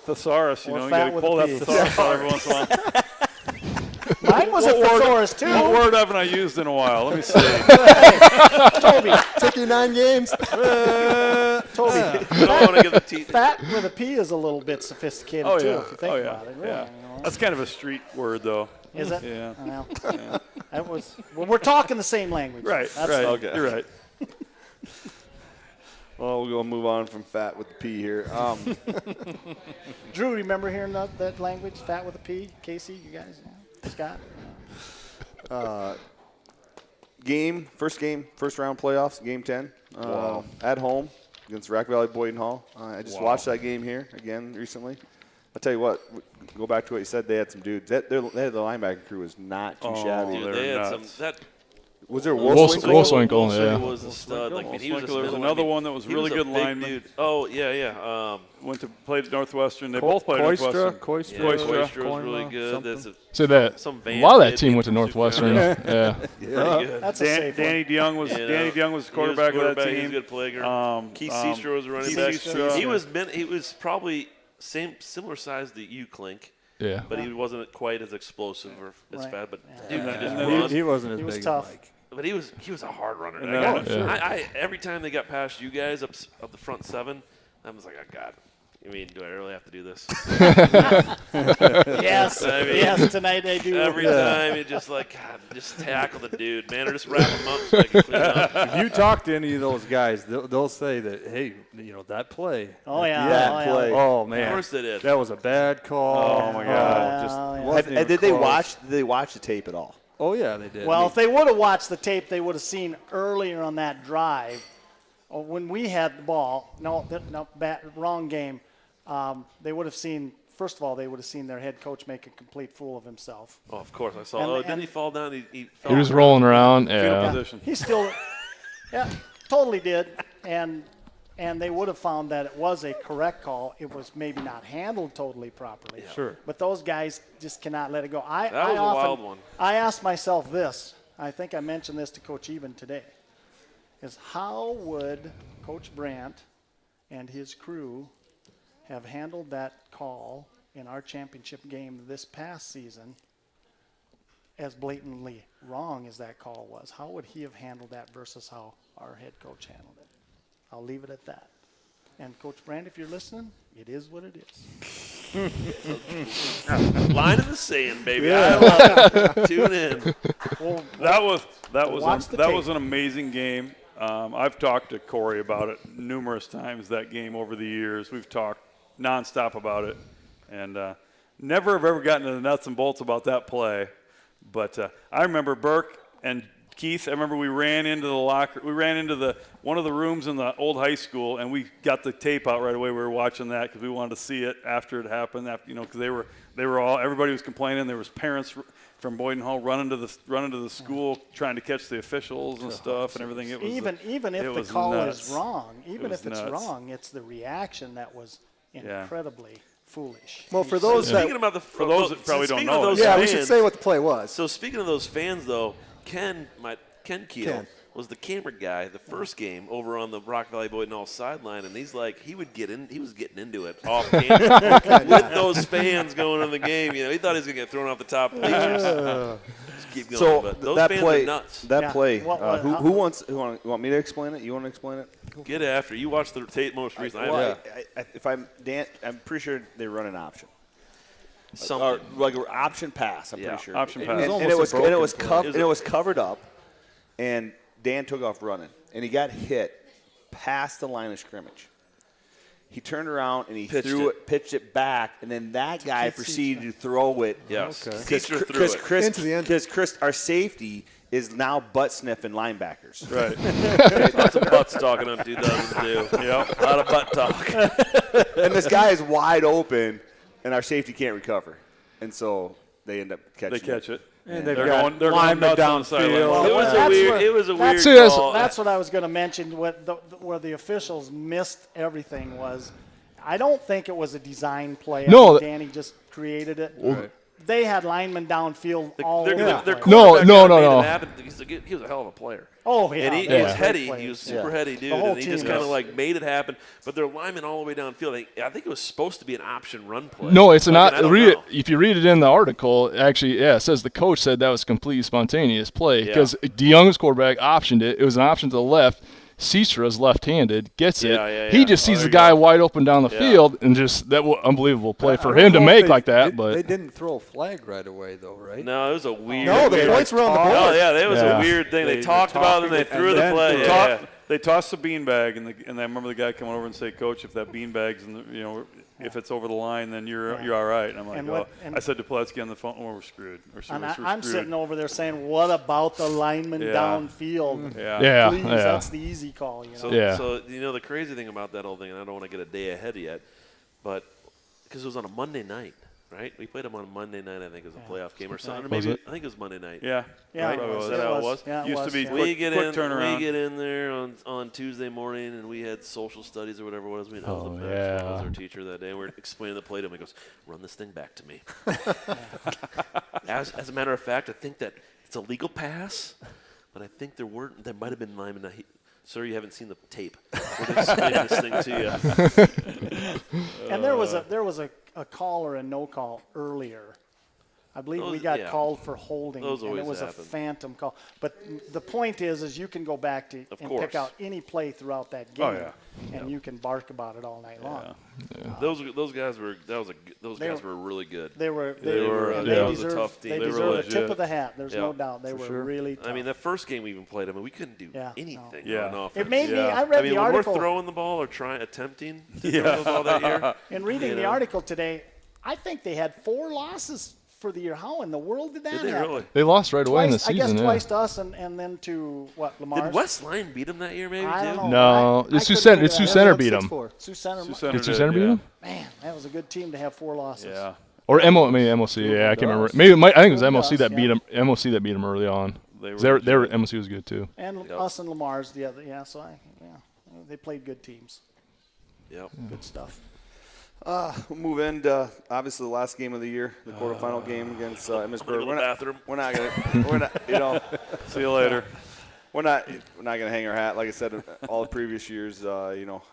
Thesaurus, you Or know, you fat got to with a pull that P. thesaurus out every once in a while. Mine was a thesaurus too. What word haven't I used in a while? Let me see. Toby. Took you 9 games. Toby. I don't want to give the teeth. Fat with a P is a little bit sophisticated Oh too, yeah. if you think Oh about yeah. it. Really, Yeah. you know. That's kind of a street word, though. Is it? Yeah. Well, that was. Well, we're talking the same language. Right. That's Right. Okay. You're right. Well, we'll go move on from fat with the P here. Drew, remember hearing that language, fat with a P? Casey, you guys? Yeah. Scott? First round playoffs, game 10. At home against Rock Valley Boyden Hall. I just watched that game here again recently. I'll tell you what, go back to what you said, they had some dudes. The linebacker crew was not too shabby. Dude, they're they had nuts. some. That Was there Wolfswinkel, yeah. was a stud. Like, I mean, he was Wolfswinkel, there was another one that was he really a good big lineman. Dude. Oh yeah. Went to play at Northwestern. They both played at Northwestern. Koistra was really good. There's So that some a Van lot of that kid team in went to from Northwestern. Super Yeah. pretty good. That's a safe one. Danny DeYoung was You know, Danny DeYoung was he quarterback of that He was a team. good player. Keith Seastra was a running Keith back. Seastra. He was probably similar size to you, Clink. Yeah. But he wasn't quite as explosive or as Right. fast. But Yeah. dude, could just And run. He wasn't as He was big tough. as Mike. But he was a hard runner. And Like, then- I every time they got past you guys up the front seven, I was like, oh God. I mean, do I really have to do this? Yes. I mean, Yes, tonight they do. Every time you just like, God, just tackle the dude, man, or just wrap him up so I can clean up. If you talk to any of those guys, they'll say that, hey, that play. Oh, yeah. That oh, yeah. play. Oh, Of man. course they did. That was a bad call. Oh, my God. Just Oh, yeah. wasn't even Did they close. watch the tape at all? Oh, yeah, they did. Well, if they would have watched the tape, they would have seen earlier on that drive when we had the ball. Wrong game. They would have seen. First of all, they would have seen their head coach make a complete fool of himself. Oh, of course I saw. And- Didn't he fall down? He fell He was down. rolling around. Fetal Yeah. position. He still, yeah, totally did, and they would have found that it was a correct call. It was maybe not handled totally properly. Sure. But those guys just cannot let it go. That was a wild one. I asked myself this. I think I mentioned this to Coach Even today. Is how would Coach Brandt and his crew have handled that call in our championship game this past season, as blatantly wrong as that call was? How would he have handled that versus how our head coach handled it? I'll leave it at that. And Coach Brandt, if you're listening, it is what it is. Line in the sand, baby. I love it. Tune in. Well, That Watch the was tape. an amazing game. I've talked to Corey about it numerous times, that game over the years. We've talked nonstop about it, and never have ever gotten to the nuts and bolts about that play. But I remember Burke and Keith. I remember we ran into one of the rooms in the old high school, and we got the tape out right away. We were watching that because we wanted to see it after it happened. Because they were all, everybody was complaining. There was parents from Boyden Hall running to the school trying to catch the officials and stuff and everything. It was even if it the was call nuts. is wrong, even was if it's nuts. wrong, it's the reaction that was incredibly foolish. Well, for those that, Speaking about For those that probably don't speaking of know it, those yeah, we fans, should say what the play was. So speaking of those fans, though, Ken Kuehl Ken. was the camera guy the first game over on the Rock Valley Boyden Hall sideline, and he's like, he was getting into it off camera with those fans going on the game. He thought he was gonna get thrown off the top bleachers. Just keep going, So but those that fans play, are nuts. Yeah. who want me to explain it? You want to explain it? Get after you. Watch the tape most recently. Well, if I'm Dan, I'm pretty sure they run an option. Something. Or like an option pass, I'm Yeah. pretty sure. Option And- pass. And, It was it was almost a broken covered up, and Dan took off running, and he got hit past the line of scrimmage. He turned around and he pitched it back, and then that guy proceeded to throw it. Yes. Okay. Seastra threw it. Chris, Into the end. because Chris, our safety, is now butt sniffing linebackers. Right. Lots of butts talking on 2002. Yep. A lot of butt talk. And this guy is wide open, and our safety can't recover, and so they end up catching. They catch it. And They're they've got going nuts linemen on the downfield. sideline. Well, It was a that's weird. what- It was a weird that's, See, that's- call. That's what I was going to mention. Where the officials missed everything was, I don't think it was a design play. No. I think Danny just created it. They had linemen downfield all over. Their the place. No, quarterback no, kinda no, made no. it happen. He was a hell of a player. Oh, yeah. And he they was were heady. great He was players. super heady dude, The whole and he just team kind of was. like made it happen. But their linemen all the way downfield. I think it was supposed to be an option run play. No, it's Like, not. and I don't Read it, know. if you read it in the article, actually, yeah, it says the coach said that was completely spontaneous play Yeah. because DeYoung was quarterback, optioned it. It was an option to the left. Cicera's left-handed, gets it. Yeah. He just sees the guy wide open down the field, and just that unbelievable play for him to make like that. But they didn't throw a flag right away, though, right? No, it was a weird. No, the points were on the board. Oh yeah, that was a weird thing. They talked about it and they threw the play. They tossed the beanbag, and I remember the guy coming over and say, "Coach, if that beanbag's if it's over the line, then you're all right." And I'm like, I said to Pulaski on the phone, "Oh, we're screwed." I'm sitting over there saying, "What about the lineman downfield? Yeah, Please, that's the easy call." So the crazy thing about that whole thing, and I don't want to get a day ahead yet, but because it was on a Monday night. Right, we played them on Monday night. I think it was a playoff game or something. Or maybe I think it was Monday night. Yeah, right? Is that how it was? Yeah, Used to be We get turnaround. in there on Tuesday morning, and we had social studies or whatever it was. I was our teacher that day. And we were explaining the play to him. He goes, "Run this thing back to me." As a matter of fact, I think that it's a legal pass, but I think there might have been linemen. Sir, you haven't seen the tape. We're explaining this thing to you. And there was a call or a no call earlier. I believe we got called for holding, and it was happen. a phantom call. But the point is you can go back and pick out any play throughout that game, and you can bark about it all night long. Yeah. Those guys were really good. They were a tough team. They deserve a tip of the hat. There's no doubt. They were really tough. I mean, the first game we even played them, and we couldn't do anything on offense. It made me. I read the article. When we're throwing the ball or attempting to throw the ball that year. In reading the article today, I think they had 4 losses for the year. How in the world did that happen? Really? they lost right away in the season. I guess twice to us and then to Lamar's. Did West Line beat them that year? Maybe I don't know. No, it's Sioux Center beat them. Sioux Center. Did Sioux Center beat them? Man, that was a good team to have 4 losses. Yeah. Or MOC. Yeah, I can't remember. I think it was MOC that beat them. MOC that beat them early on. MOC was good too. And us and Lamar's the other. Yeah, so they played good teams. Yep. Good stuff. We'll move into obviously the last game of the year, the quarterfinal game against Emmetsburg. We're not gonna, See you later. We're not gonna hang our hat. Like I said, all the previous years,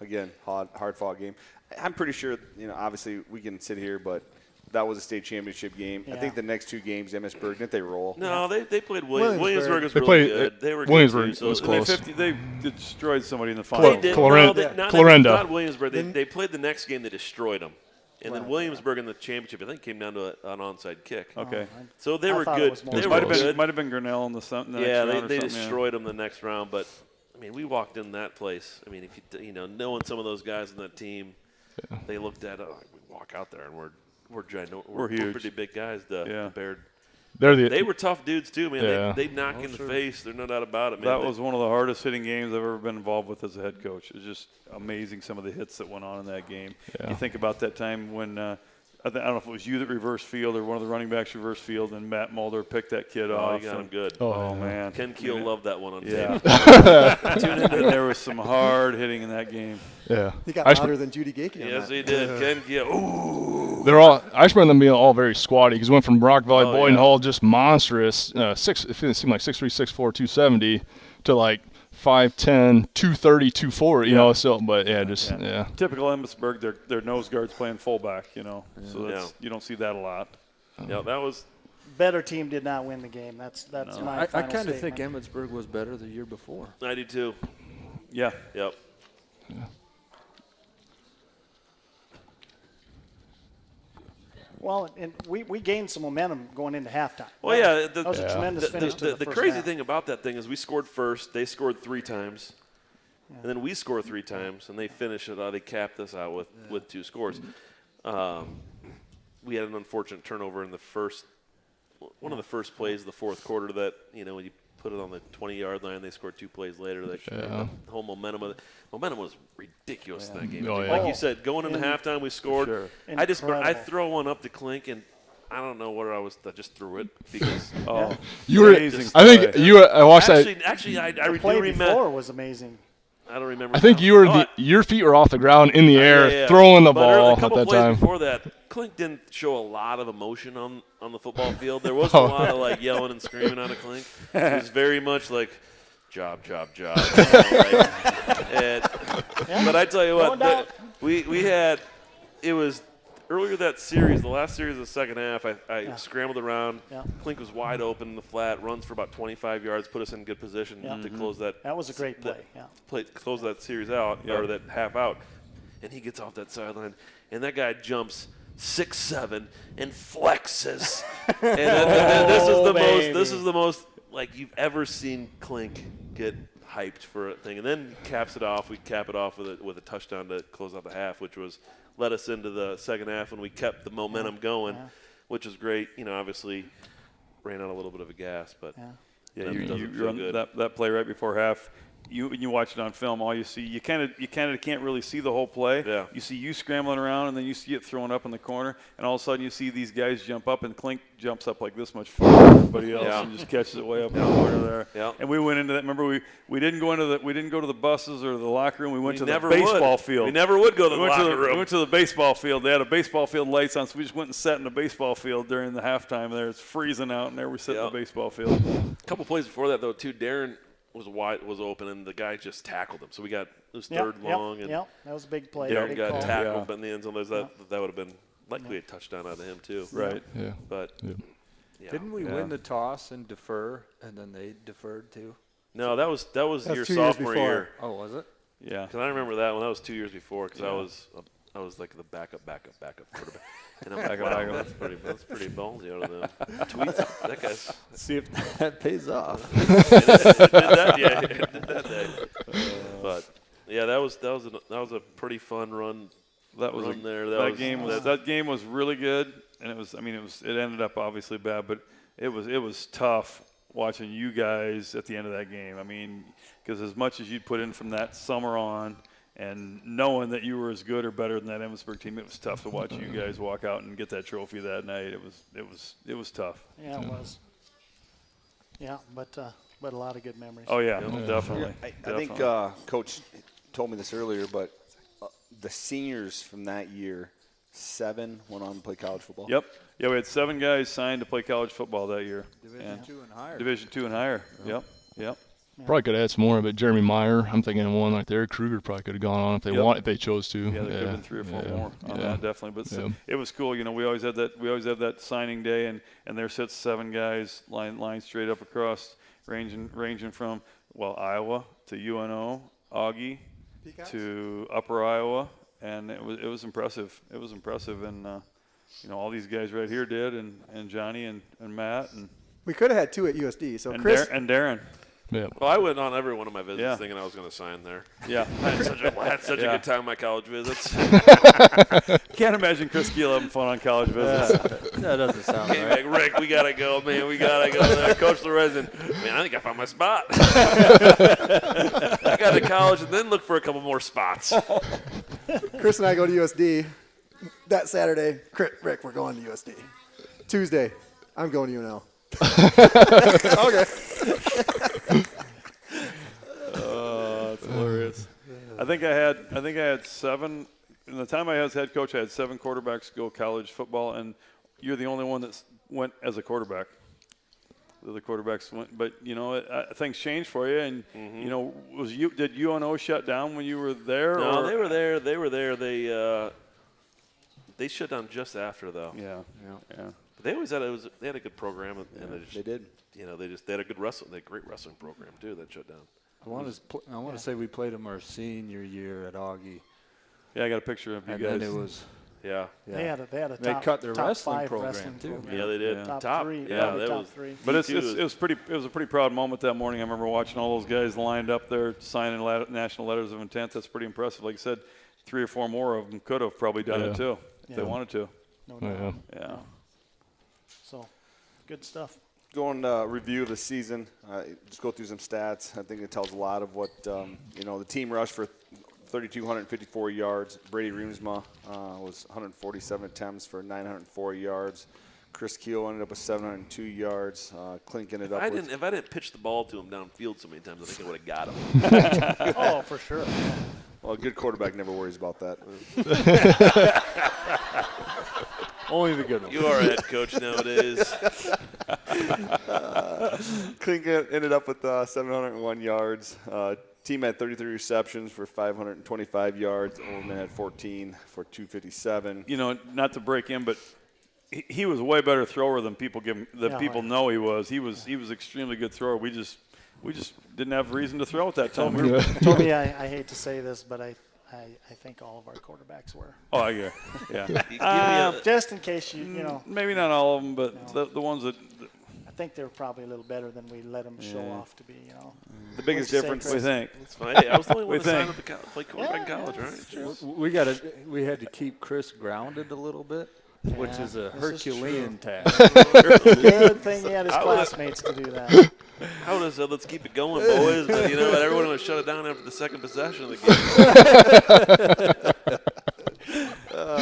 again, hard fought game. I'm pretty sure, obviously we can sit here, but that was a state championship game. Yeah. I think the next 2 games, Emmetsburg, didn't they roll? No, they played Williamsburg. Was They really played good. They were Williamsburg good too, was so close. They destroyed somebody in the final. They did. Clarenda. Not Williamsburg. They played the next game. They destroyed them. And then Williamsburg in the championship, I think, came down to an onside kick. Okay. So they were good. They were good. Might have been Grinnell in the next round or they something, destroyed them the next round. But I mean, we walked in that place. I mean, if knowing some of those guys on that team, they looked at we walk out there and we're giant. We're huge. Pretty big guys compared. They were tough dudes too, man. They knock in the face. There's no doubt about it, man. That was one of the hardest hitting games I've ever been involved with as a head coach. It was just amazing some of the hits that went on in that game. Yeah. You think about that time when I don't know if it was you that reversed field or one of the running backs reversed field, and Matt Mulder picked that kid off. He got him good. Oh man, Ken Kuehl loved that one on tape. There was some hard hitting in that game. Yeah. He got louder than Judy Gakey. Yes, he did. Ken Kuehl. Ooh. I just remember them being all very squatty because we went from Rock Valley Boyden Hall, just monstrous, it seemed like 6'3", 6'4", 270, to like 5'10", 230, 240, so, but yeah. Typical Emmetsburg, their nose guards playing fullback, so you don't see that a lot. Yeah, that was. Better team did not win the game. That's my I final kind of statement. think Emmetsburg was better the year before. I do too. Yeah. Yep. Yeah. Well, and we gained some momentum going into halftime. Well, that was a tremendous finish to the first crazy half. thing about that thing is we scored first. They scored 3 times, and then we scored 3 times, and they finished it out. They capped us out with 2 scores. We had an unfortunate turnover in one of the first plays of the fourth quarter. That when you put it on the 20-yard line, they scored 2 plays later. The whole momentum of it. Momentum was ridiculous in that game. Oh, yeah. Like you said, going into halftime, we scored. Sure. I throw one up to Klink, and I don't know where I just threw it because You were. I think you. I watched that. Actually, I The do play remember. before was amazing. I don't remember. I think you were your feet were off the ground in the air, throwing the ball a couple at that plays time. Before that, Klink didn't show a lot of emotion on the football field. There wasn't a lot of yelling and screaming out of Klink. It was very much like job. But I tell you what, we had it was earlier that series, the last series of the second half, I scrambled around. Yeah. Klink was wide open in the flat, runs for about 25 yards, put us in good position to close that. That was a great play. Close that series out, or that half out. And he gets off that sideline, and that guy jumps 6'7" and flexes. and this is the most like you've ever seen Klink get hyped for a thing, and then caps it off. We cap it off with a touchdown to close out the half, which was led us into the second half, and we kept the momentum going, which was great. Obviously ran out a little bit of a gas, but you run that play right before half. You watch it on film, all you see, you kind of can't really see the whole play. Yeah. You see you scrambling around, and then you see it thrown up in the corner, and all of a sudden you see these guys jump up, and Klink jumps up like this much further than everybody else and just catches it way up in the corner there. Yeah. And we went into that. Remember, we didn't go to the buses or the locker room. We went to the never baseball would. field. We never would go to the locker room. We went to the baseball field. They had a baseball field lights on, so we just went and sat in the baseball field during the halftime there. It's freezing out, and there we sit in the baseball field. A couple plays before that, though, too, Darren was open, and the guy just tackled him. So we got it was third long. And that was a big play. Darren big got call. tackled in the end zone. That would have been likely a touchdown out of him, too. Right. Yeah. But Didn't we win the toss and defer, and then they deferred too? No, that was your 2 years sophomore before. year. Oh, was it? Yeah. Because I remember that one. That was 2 years before. Because I was like the backup quarterback. And I'm like, wow, that's pretty ballsy out of them. Tweets, that guy's. See if that pays off. It did that day. But yeah, that was a pretty fun run. That game was really good, and it ended up obviously bad, but it was tough watching you guys at the end of that game. I mean, because as much as you'd put in from that summer on, and knowing that you were as good or better than that Emmetsburg team, it was tough to watch you guys walk out and get that trophy that night. It was tough. Yeah, it was. Yeah, but a lot of good memories. Oh yeah, definitely. I think Coach told me this earlier, but the seniors from that year, 7 went on to play college football. Yep. Yeah, we had 7 guys signed to play college football that year. Division 2 and higher. Division 2 and higher. Yep. Probably could add some more, but Jeremy Meyer, I'm thinking of one right there. Kruger probably could have gone on if they chose to. Yeah, there could have been 3 or 4 more on that, definitely. But it was cool. We always had that. We always have that signing day, and there sits 7 guys lined straight up across, ranging from Iowa to UNO, Augie to Upper Iowa, and it was impressive. It was impressive, and all these guys right here did, and Johnny and Matt, and We could have had 2 at USD. So and Chris Darren. Yeah. Well, I went on every one of my visits thinking I was going to sign there. Yeah. I had such a good time on my college visits. Can't imagine Chris Kuehl having fun on college visits. That doesn't sound Hey, right. Rick, we got to go, man. We got to go there. Coach Lorenzen, man, I think I found my spot. I got to college and then look for a couple more spots. and I go to USD that Saturday. Rick, we're going to USD. Tuesday, I'm going to UNL. Okay. Oh, that's hilarious. I think I had 7. In the time I was head coach, I had 7 quarterbacks go college football, and you're the only one that went as a quarterback. The other quarterbacks went, but things changed for you, and did UNO shut down when you were there? No, or? they were there. They were there. They shut down just after though. Yeah. But they always they had a good program, and They did. They had a good wrestling. They had a great wrestling program too. That shut down. I want to say we played them our senior year at Augie. Yeah, I got a picture of you And guys. then it was Yeah. They had a They top, cut their top wrestling 5 program, wrestling too. program. Yeah, they did. Top, Top 3. Yeah, probably that top was. 3. But Me too. it was a pretty proud moment that morning. I remember watching all those guys lined up there signing national letters of intent. That's pretty impressive. Like I said, 3 or 4 more of them could have probably done it too if they wanted to. No doubt. Yeah. So, good stuff. Going review of the season, just go through some stats. I think it tells a lot of what, the team rushed for 3,254 yards. Brady Reemsma was 147 attempts for 904 yards. Chris Kuehl ended up with 702 yards. Klink ended up with... If I didn't pitch the ball to him downfield so many times, I think I would have got him. Oh, for sure. Well, a good quarterback never worries about that. only the good ones. You are a head coach nowadays. Klink ended up with 701 yards, Team had 33 receptions for 525 yards. Overman had 14 for 257. You know, not to break in, but he was a way better thrower than people people know he was. He was extremely good thrower. We just didn't have reason to throw at that time. Toby, I hate to say this, but I think all of our quarterbacks were. Oh, I get it. Yeah. Just in case you know. Maybe not all of them, but the ones that. I think they were probably a little better than we let them show off to be. You know. The biggest difference. We think. It's fine. Hey, I was the only one to sign up to play quarterback in college, right? We had to keep Chris grounded a little bit, which is a Herculean task. Good thing he had his classmates to do that. How does let's keep it going, boys? You know, but everyone would shut it down after the second possession of the game.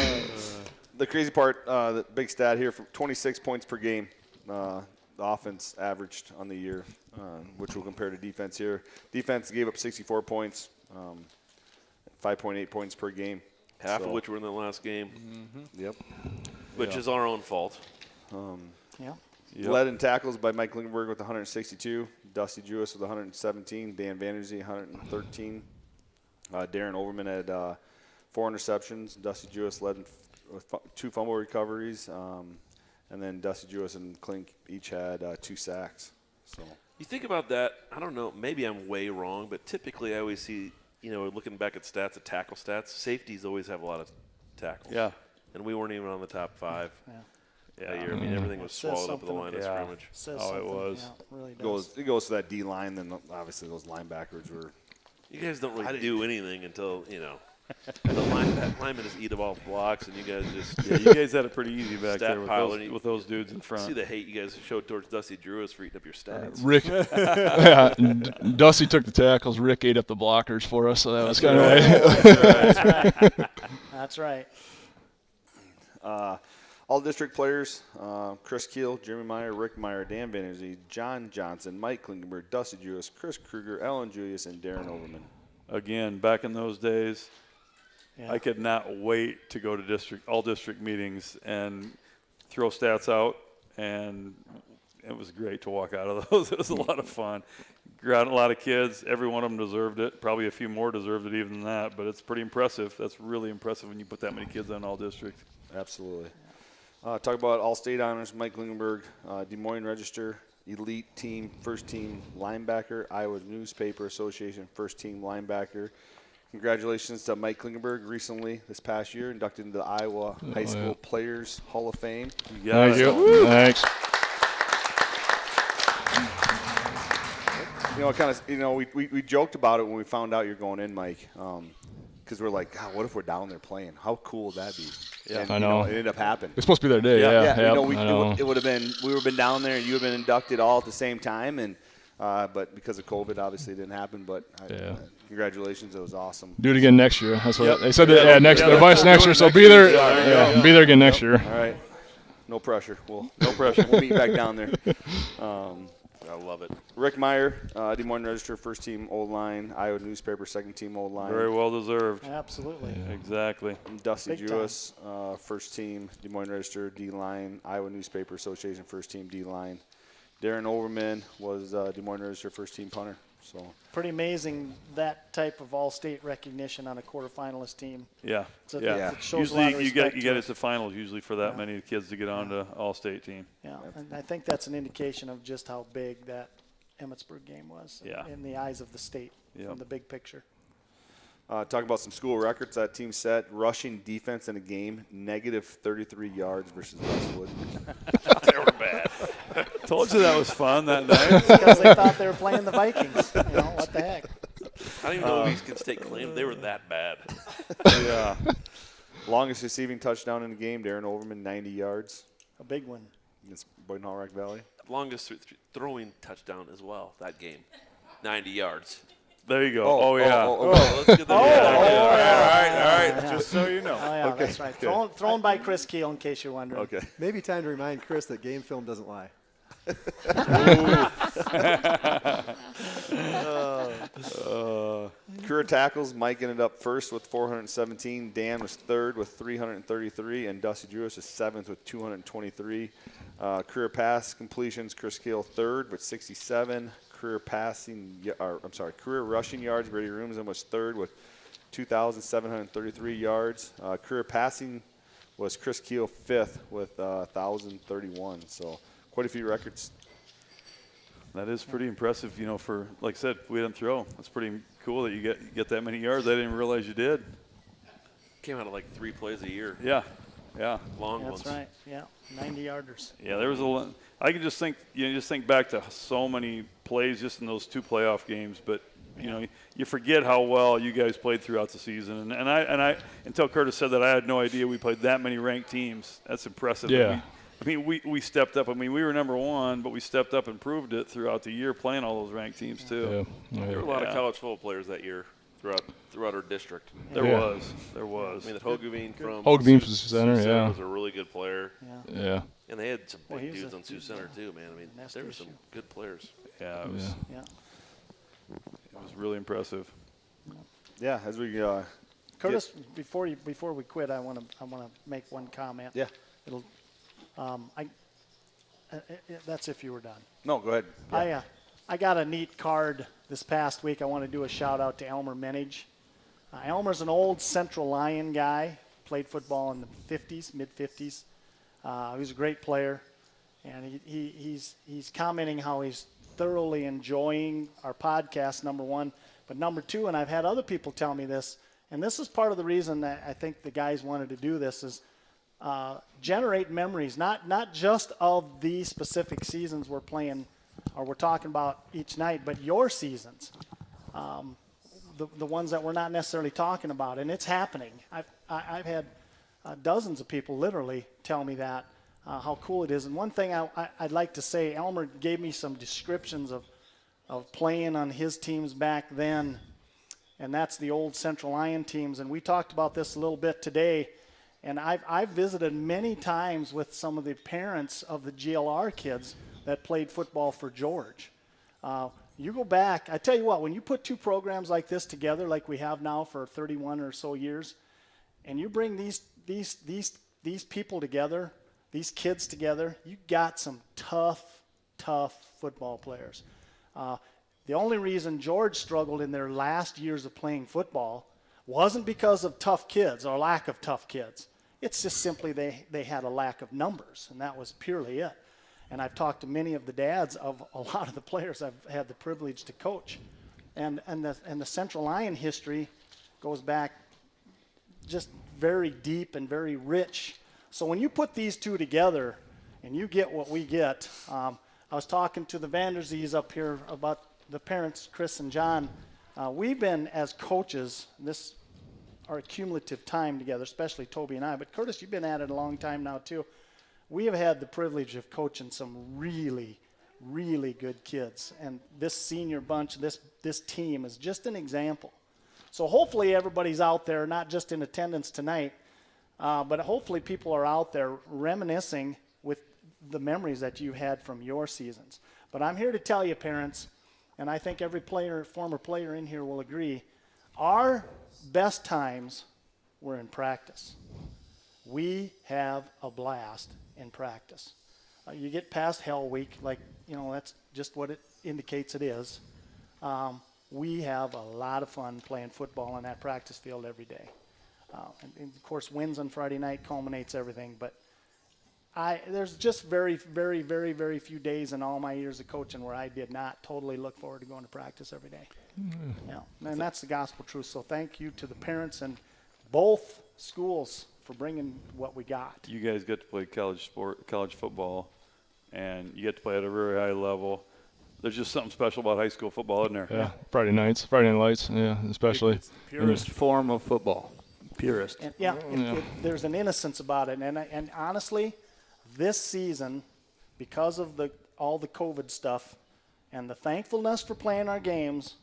The crazy part, the big stat here, from 26 points per game, the offense averaged on the year, which will compare to defense here. Defense gave up 64 points, 5.8 points per game. Half of which were in the last game. Mm-hmm. Yep. Which is our own fault. Yeah. Yep. Led in tackles by Mike Klinkenborg with 162, Dusty Jewis with 117, Dan VanderZee 113. Darren Overman had 4 interceptions. Dusty Jewis led with 2 fumble recoveries. And then Dusty Jewis and Klink each had 2 sacks. So you think about that, I don't know, maybe I'm way wrong, but typically I always see, you know, looking back at stats, at tackle stats, safeties always have a lot of tackles. Yeah. And we weren't even on the top 5 that year. I mean, Mm-hmm. everything was swallowed up at the line of scrimmage. It was. Yeah, it really does. it goes to that D-line, then obviously those linebackers were. You guys don't really do anything until, you know, the linemen just eat up all the blocks, and you guys just you guys had it pretty easy back there with those dudes in front. See the hate you guys showed towards Dusty Jewis for eating up your stats. Rick, Dusty took the tackles. Rick ate up the blockers for us, so that was kind of That's right. All district players, Chris Kuehl, Jeremy Meyer, Rick Meyer, Dan VanderZee, John Johnson, Mike Klinkenborg, Dusty Jewis, Chris Kruger, Ellen Julius, and Darren Overman. Again, back in those days, Yeah. I could not wait to go to all district meetings and throw stats out, and it was great to walk out of those. It was a lot of fun. Got a lot of kids. Every one of them deserved it. Probably a few more deserved it even than that, but it's pretty impressive. That's really impressive when you put that many kids on all district. Absolutely. Talk about all-state honors, Mike Klinkenborg, Des Moines Register, Elite Team, First Team Linebacker, Iowa Newspaper Association First Team Linebacker. Congratulations to Mike Klinkenborg recently, this past year, inducted into the Iowa High School Players Hall of Fame. Thank you. Thanks. You know, kind of, you know, we joked about it when we found out you're going in, Mike, because we're like, God, what if we're down there playing? How cool would that be? Yeah, and, I know. It ended up happening. It's supposed to be their day. Yeah. You know, it would have been, we would have been down there and you would have been inducted all at the same time, and but because of COVID, obviously it didn't happen. But congratulations, it was awesome. Do it again next year. That's what they said. Next advice next year. So be there. Be there again next year. All right. No pressure. No pressure. We'll meet back down there. I love it. Rick Meyer, Des Moines Register, first team old line. Iowa Newspaper, second team old line. Very well deserved. Absolutely. Yeah. Exactly. Dusty Jewis, first team Des Moines Register, D line. Iowa Newspaper Association, first team D line. Darren Overman was Des Moines Register, first team punter. So pretty amazing that type of all-state recognition on a quarterfinalist team. Yeah. It shows usually a lot of you get respect it to finals usually for that many kids to get on to all-state team. Yeah, and I think that's an indication of just how big that Emmetsburg game was in the eyes of the state from the big picture. Talk about some school records that team set. Rushing defense in a game, negative 33 yards versus Westwood. They were bad. Told you that was fun that night. Because they thought they were playing the Vikings. You know, what the heck? I don't even know if East can State claimed they were that bad. Yeah. Longest receiving touchdown in the game, Darren Overman, 90 yards. A big one. Against Boyden Hall Rock Valley. Longest throwing touchdown as well, that game. 90 yards. There you go. Let's get that. All right. Just so you know. Oh, yeah, that's right. Thrown by Chris Kuehl, in case you're wondering. Okay. Maybe time to remind Chris that game film doesn't lie. Career tackles, Mike ended up first with 417. Dan was third with 333. And Dusty Jewis was seventh with 223. Career pass completions, Chris Kuehl third with 67. career rushing yards. Brady Roomsen was third with 2,733 yards. Career passing was Chris Kuehl fifth with 1,031. So quite a few records. That is pretty impressive, for, like I said, we didn't throw. It's pretty cool that you get that many yards. I didn't realize you did. Came out of like 3 plays a year. Yeah. Long ones. That's right. Yeah, 90-yarders. Yeah, there was a lot. I can just think, think back to so many plays just in those 2 playoff games, but you forget how well you guys played throughout the season. And I until Curtis said that, I had no idea we played that many ranked teams. That's impressive. Yeah. We stepped up. We were number 1, but we stepped up and proved it throughout the year playing all those ranked teams too. Yeah. There were a lot of college football players that year throughout our district. There was. I mean, that Hogeveen from Hogeveen center, was a really good player. Yeah. And they had some big dudes a on Sioux Center too, man. I mean, there were some good players. Yeah, it was really impressive. Yeah, as we Curtis, before we quit, I want to make one comment. Yeah. It'll that's if you were done. No, go ahead. Yeah. I got a neat card this past week. I want to do a shout out to Elmer Menage. Elmer's an old Central Lion guy. Played football in the 50s, mid 50s. He was a great player, and he's commenting how he's thoroughly enjoying our podcast, number 1. But number 2, and I've had other people tell me this, and this is part of the reason that I think the guys wanted to do this is generate memories, not just of the specific seasons we're playing or we're talking about each night, but your seasons, the ones that we're not necessarily talking about, and it's happening. I've had dozens of people literally tell me that, how cool it is. And one thing I'd like to say, Elmer gave me some descriptions of playing on his teams back then, and that's the old Central Lion teams. And we talked about this a little bit today, and I've visited many times with some of the parents of the GLR kids that played football for George. You go back, I tell you what, when you put 2 programs like this together, like we have now for 31 or so years, and you bring these people together, these kids together, you got some tough football players. The only reason George struggled in their last years of playing football wasn't because of tough kids or lack of tough kids. It's just simply they had a lack of numbers, and that was purely it. And I've talked to many of the dads of a lot of the players I've had the privilege to coach. And the Central Lion history goes back just very deep and very rich. So when you put these 2 together and you get what we get, I was talking to the VanderZees up here about the parents, Chris and John. We've been, as coaches, our cumulative time together, especially Toby and I, but Curtis, you've been at it a long time now too. We have had the privilege of coaching some really, really good kids. And this senior bunch, this team is just an example. So hopefully everybody's out there, not just in attendance tonight, but hopefully people are out there reminiscing with the memories that you had from your seasons. But I'm here to tell you, parents, and I think every former player in here will agree, our best times were in practice. We have a blast in practice. You get past Hell Week, that's just what it indicates it is. We have a lot of fun playing football on that practice field every day. And of course, wins on Friday night culminates everything. But there's just very, very, very, very few days in all my years of coaching where I did not totally look forward to going to practice every day. And that's the gospel truth. So thank you to the parents and both schools for bringing what we got. You guys get to play college football, and you get to play at a very high level. There's just something special about high school football, isn't there? Yeah, Friday night lights, especially. It's the purest form of football. Purest. And there's an innocence about it. And honestly, this season, because of all the COVID stuff and the thankfulness for playing our games,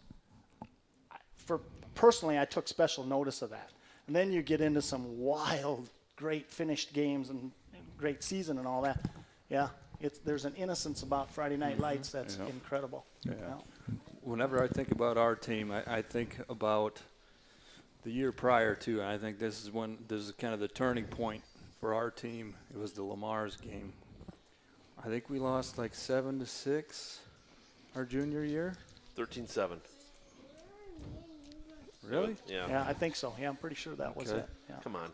personally, I took special notice of that. And then you get into some wild, great finished games and great season and all that. Yeah, there's an innocence about Friday Night Lights that's incredible. Yeah. Whenever I think about our team, I think about the year prior too. And I think this is kind of the turning point for our team. It was the Lamar's game. I think we lost like 7-6. our junior year? 13-7. Really? Yeah. Yeah, I think so. Yeah, I'm pretty sure that was Okay. it. Yeah. Come on.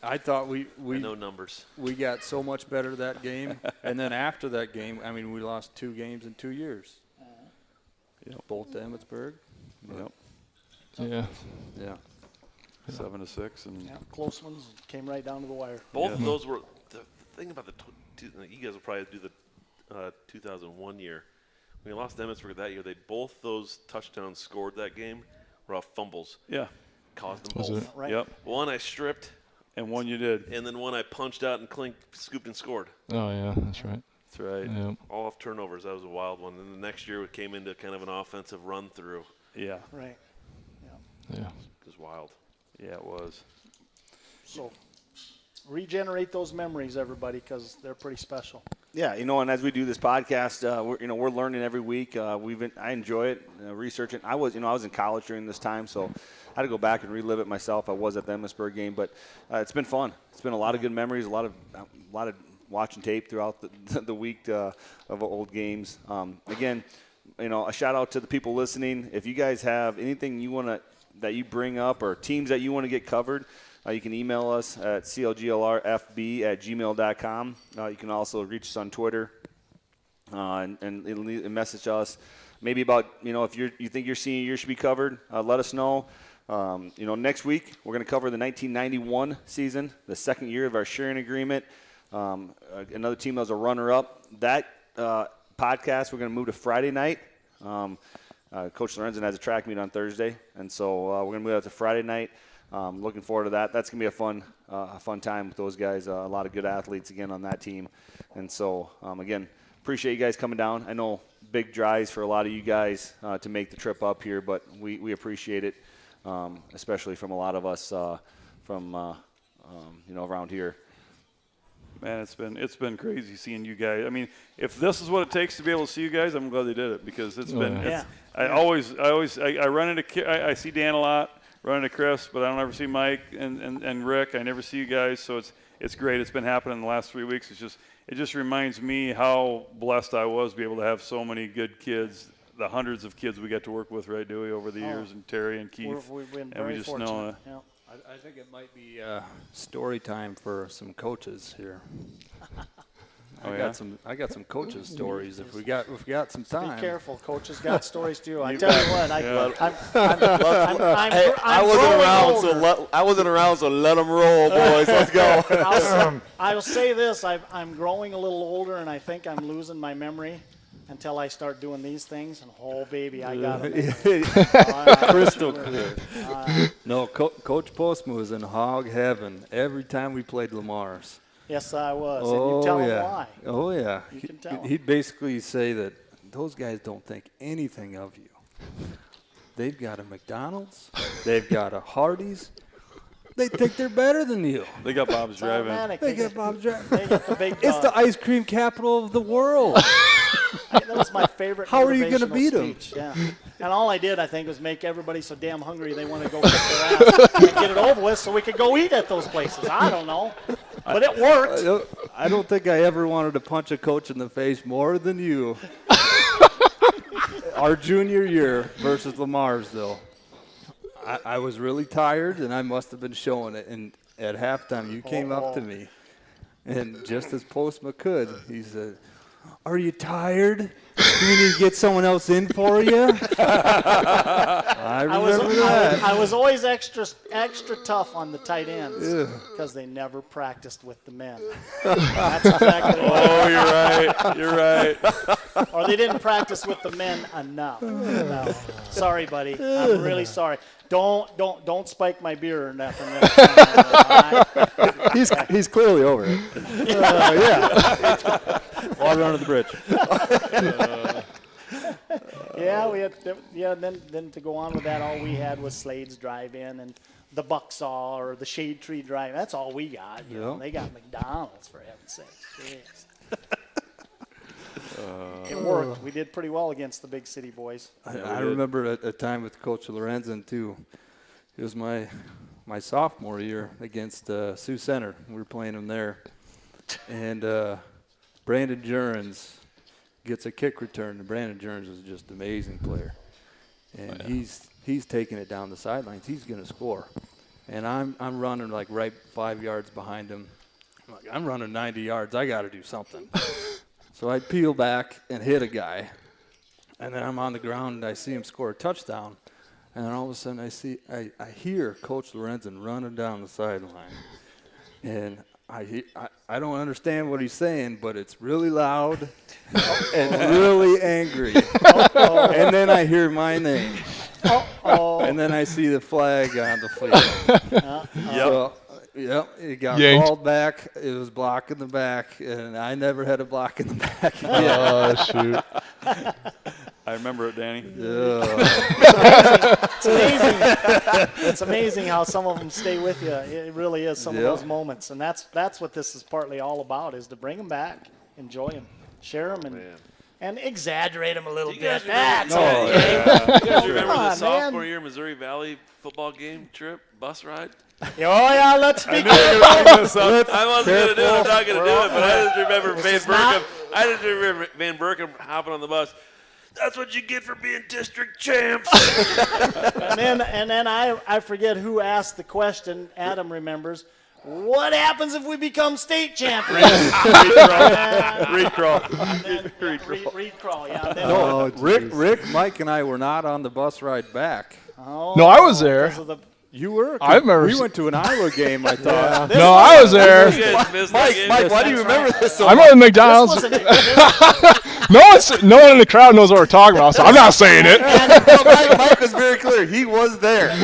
I thought we I know numbers. we got so much better that game, and then after that game, I mean, we lost 2 games in 2 years. Both to Emmetsburg. Yep. Yeah. Yeah. 7-6 and Yeah, close ones came right down to the wire. Both of those were the thing about you guys will probably do the 2001 year. When we lost to Emmetsburg that year, both those touchdowns scored that game were off fumbles. yeah. Caused them Was both. it? Right. Yep. One I stripped, And one you did. and then one I punched out and scooped and scored. Oh yeah, that's right. That's right. Yeah. All off turnovers. That was a wild one. And the next year we came into kind of an offensive run through. Yeah. Right. Yeah. It was wild. Yeah, it was. So regenerate those memories, everybody, because they're pretty special. Yeah, and as we do this podcast, we're learning every week. I enjoy it, researching. I was in college during this time, so I had to go back and relive it myself. I was at the Emmetsburg game, but it's been fun. It's been a lot of good memories, a lot of watching tape throughout the week of old games. Again, a shout out to the people listening. If you guys have anything that you bring up or teams that you want to get covered, you can email us at clglrfb@gmail.com. You can also reach us on Twitter and message us. Maybe about, if you think your senior year should be covered, let us know. Next week we're going to cover the 1991 season, the second year of our sharing agreement. Another team that was a runner-up. That podcast we're going to move to Friday night. Coach Lorenzen has a track meet on Thursday, and so we're going to move that to Friday night. Looking forward to that. That's going to be a fun time with those guys. A lot of good athletes again on that team. And so, again, appreciate you guys coming down. I know big drives for a lot of you guys to make the trip up here, but we appreciate it, especially from a lot of us from around here. Man, it's been crazy seeing you guys. I mean, if this is what it takes to be able to see you guys, I'm glad they did it because it's been. yeah. I run into. I see Dan a lot, run into Chris, but I don't ever see Mike and Rick. I never see you guys, so it's great. It's been happening the last 3 weeks. It just reminds me how blessed I was to be able to have so many good kids. The hundreds of kids we got to work with, right, Dewey, over the years, and Terry and Keith. We've been and very we just fortunate. know. Yeah. I think it might be story time for some coaches here. Oh, I got some coaches stories if we got some time. Be careful, coaches got stories too. I tell you what, I wasn't around, so let them roll, boys. Let's go. I'll say this: I'm growing a little older, and I think I'm losing my memory until I start doing these things. And oh, baby, I got them. Crystal clear. No, Coach Postma was in hog heaven every time we played Lamar's. Yes, I was. And you tell them why. Oh, yeah. You can tell 'em. He'd basically say that those guys don't think anything of you. They've got a McDonald's. They've got a Hardee's. They think they're better than you. They got Bob's Drive-In. Automatic. They got Bob's Drive. They got the big It's dog. the ice cream capital of the world. That was my favorite. How are you gonna motivational beat 'em? speech. Yeah. And all I did, I think, was make everybody so damn hungry they want to go kick their ass and get it over with so we could go eat at those places. I don't know. But it worked. I don't think I ever wanted to punch a coach in the face more than you. Our junior year versus Lamar's, though. I was really tired, and I must have been showing it. And at halftime, you came up to me, and just as Postma could, he said, "Are you tired? Do we need to get someone else in for you?" I remember that. I was always extra tough on the tight ends because they never practiced with the men. That's exactly what Oh, you're right. or they didn't practice with the men enough. No. Sorry, buddy. I'm really sorry. Don't spike my beer or nothing. He's clearly over it. Water under the bridge. Yeah, we had. Then to go on with that, all we had was Slade's Drive-In and the Bucksaw or the Shade Tree Drive. That's all we got. You know, they got McDonald's for heaven's sake. It worked. We did pretty well against the big city boys. I remember a time with Coach Lorenzen too. It was my sophomore year against Sioux Center. We were playing them there, and Brandon Jurens gets a kick return. And Brandon Jones is just an amazing player. And he's taking it down the sidelines. He's going to score. And I'm running like right 5 yards behind him. I'm running 90 yards. I got to do something. So I peel back and hit a guy. And then I'm on the ground and I see him score a touchdown. And then all of a sudden I hear Coach Lorenzen running down the sideline. And I don't understand what he's saying, but it's really loud and really angry. And then I hear my name. And then I see the flag on the field. So, it got called back. It was block in the back, and I never had a block in the back. Oh, shoot. I remember it, Danny. It's amazing. It's amazing how some of them stay with you. It really is some of those moments, and that's what this is partly all about: is to bring them back, enjoy them, share them, and exaggerate them a little bit. That's all. You guys remember Come the on, sophomore man. year Missouri Valley football game trip bus ride? Oh yeah, let's be careful. I wasn't going to do it. I'm not going to do it. But I just remember Van Berkham hopping on the bus. That's what you get for being district champs. and then I forget who asked the question. Adam remembers. What happens if we become state champions? Reed Crawl. Reed Crawl, yeah. No, Rick, Mike, and I were not on the bus ride back. No, I was there. You were? I remember. We went to an Iowa game, I thought. No, I was there. Mike, why do you remember this so I remember the McDonald's. No one in the crowd knows what we're talking about, so I'm not saying it. Mike was very clear. He was there.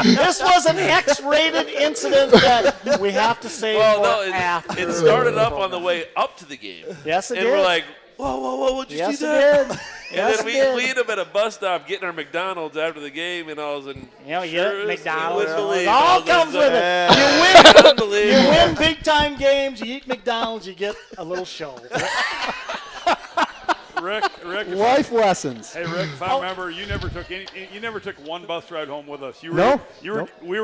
This was an X-rated incident that we have to say after. It started up on the way up to the game. Yes, it and did. we're like, whoa, what'd you Yes, see it that? did. And Yes, then we end up at a bus stop getting our McDonald's after the game, and all of a sudden, McDonald's. it all comes with it. You win big-time games, you eat McDonald's, you get a little show. Rick, Life lessons. Hey Rick, if I remember, you never took one bus ride home with us. We were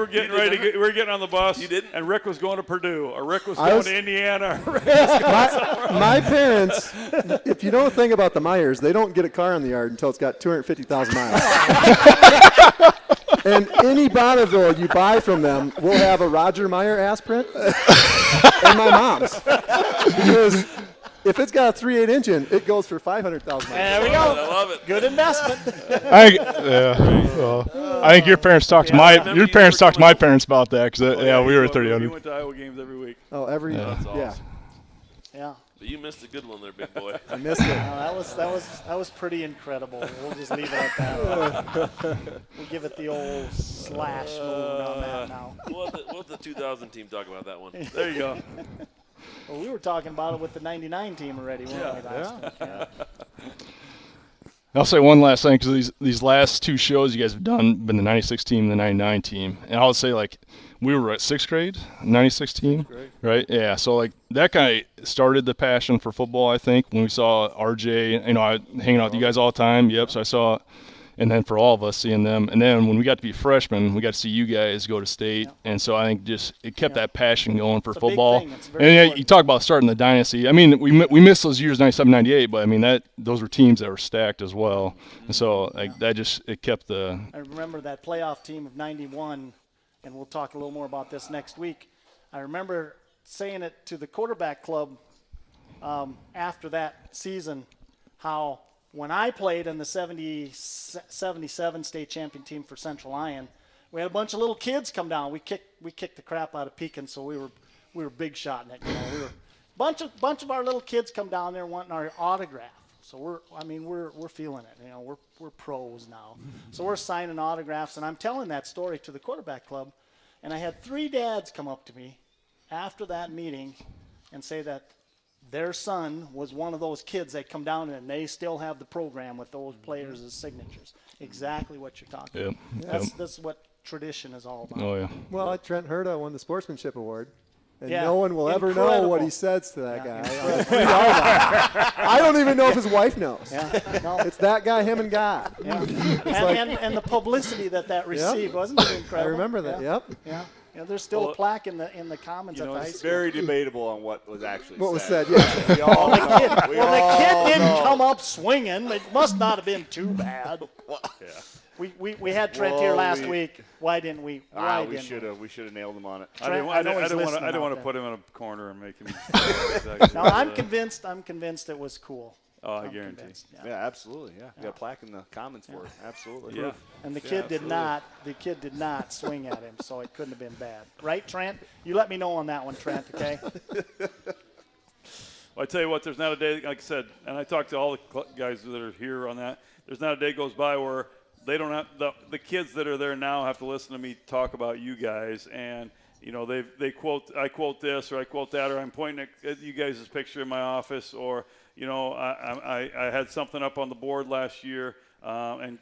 getting ready we were getting on the bus. You didn't? And Rick was going to Purdue, or Rick was going to Indiana. My parents, if you know a thing about the Meyers, they don't get a car in the yard until it's got 250,000 miles. And any Bonneville you buy from them will have a Roger Meyer ass print and my mom's. Because if it's got a 3.8 engine, it goes for 500,000 miles. There we go. I love it. Good investment. I think your parents talked to my parents about that because we were 30 We under. went to Iowa games every week. Oh, every That's awesome. Yeah. But you missed a good one there, big boy. I missed it. That was pretty incredible. We'll just leave it at that. We'll give it the old slash move on that now. We'll let the 2000 team talk about that one. There you go. Well, we were talking about it with the 99 team already, weren't we, last week? Yeah. I'll say one last thing because these last two shows you guys have done been the 96 team and the 99 team. And I would say, like, we were at 6th grade, 96 team, right? Yeah, so, like, that kind of started the passion for football, I think, when we saw RJ, I hanging out with you guys all the time. Yep, so I saw – and then for all of us seeing them. And then when we got to be freshmen, we got to see you guys go to state. Yeah. And so I think just it kept that passion going for football. And you talk about starting the dynasty. I mean, we missed those years, 97, 98, but I mean, those were teams that were stacked as well. And so it kept the – I remember that playoff team of 91, and we'll talk a little more about this next week. I remember saying it to the quarterback club after that season, how – when I played in the 77 state champion team for Central Lyon, we had a bunch of little kids come down. We kicked the crap out of Pekin, so we were big shotting it. We were bunch of our little kids come down there wanting our autograph. So we're feeling it. We're pros now. So we're signing autographs, and I'm telling that story to the quarterback club, and I had 3 dads come up to me after that meeting and say that their son was one of those kids that come down and they still have the program with those players as signatures. Exactly what you're talking about. That's what tradition is all about. Oh, yeah. Well, Trent Herta won the Sportsmanship Award. And Yeah, no one will ever incredible. know what he says to that Yeah, guy. I don't even know if his wife knows. Yeah, no. It's that guy, him, and God. Yeah. And the publicity that received, wasn't it incredible? I remember that, Yeah. yep. Yeah. You know, there's still a plaque in the commons at the high It's school. very debatable on what was actually What was said. said, yeah. We all know. We Well, the all kid didn't know. come up swinging. It must not have been too bad. We had Trent here last week. Why didn't we? Why We didn't should have. We should have nailed him on it. I didn't I know he's want listening to out put him in a corner and make him. No, I'm convinced it was cool. Oh, I I'm guarantee. convinced, Yeah, absolutely. Yeah, we got a plaque in the comments for it. Absolutely. Yeah. And the kid did not swing at him, so it couldn't have been bad. Right, Trent? You let me know on that one, Trent, okay? Well, I tell you what, there's not a day, like I said, and I talked to all the guys that are here on that. There's not a day goes by where they don't have the kids that are there now have to listen to me talk about you guys, and you know I quote this or I quote that, or I'm pointing at you guys' picture in my office, or you know I had something up on the board last year, and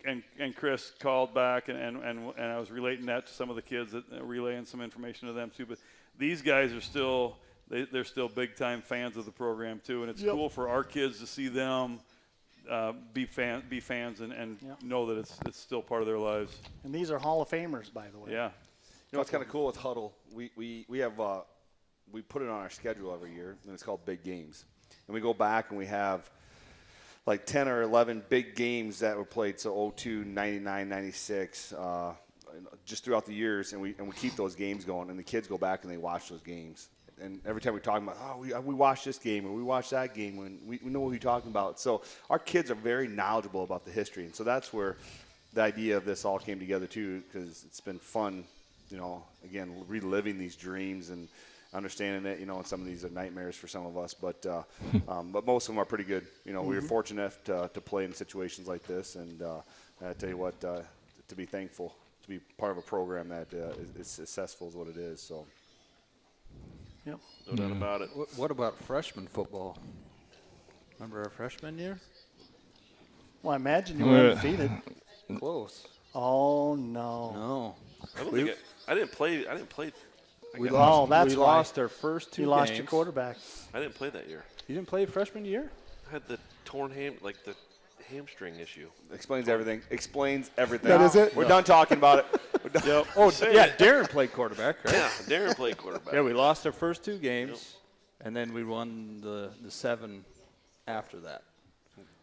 Chris called back and I was relating that to some of the kids, relaying some information to them too. But these guys are still. They're still big-time fans of the program too, and it's cool for our kids to see them be fans and know that it's still part of their lives. And these are Hall of Famers, by the way. Yeah. You know what's kind of cool with Huddle? We have we put it on our schedule every year, and it's called Big Games. And we go back and we have like 10 or 11 big games that were played. So 02, 99, 96, just throughout the years, and we keep those games going. And the kids go back and they watch those games. And every time we talk about, we watched this game or we watched that game, and we know what we're talking about. So our kids are very knowledgeable about the history, and so that's where the idea of this all came together too, because it's been fun, you know, again, reliving these dreams and understanding it, you know, and some of these are nightmares for some of us, but most of them are pretty good. You know, we were fortunate enough to play in situations like this, and I tell you what, to be thankful to be part of a program that is successful is what it is. So. Yep. No doubt about it. What about freshman football? Remember our freshman year? Well, I imagine you were undefeated. Close. Oh, no. No. I didn't play. We that's why. lost our first two You games. lost your quarterback. I didn't play that year. You didn't play freshman year? I had the torn the hamstring issue. Explains everything. Explains everything. That is it? We're done talking about it. Yep. Oh, yeah, Darren played quarterback, right? Yeah, Darren played quarterback. Yeah, we lost our first two games, and then we won the 7 after that.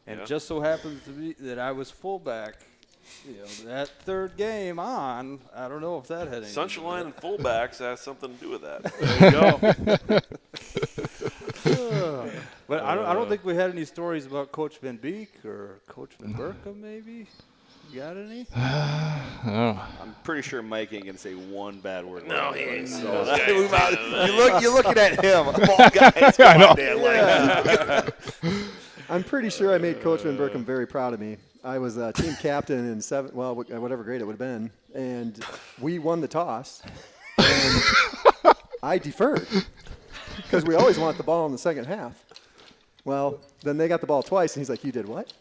And it just so happens to be that I was fullback. You know, that third game on, I don't know if that had anything. Sunshine and fullbacks has something to do with that. There you go. But I don't think we had any stories about Coach Van Beek or Coach Van Berkem, maybe. You got any? I'm pretty sure Mike ain't gonna say one bad word. No, he ain't. So you're looking at him. Ball guys. I know. I'm pretty sure I made Coach Van Berkem very proud of me. I was team captain in whatever grade it would have been, and we won the toss, and I deferred because we always want the ball in the second half. Well, then they got the ball twice, and he's like, "You did what?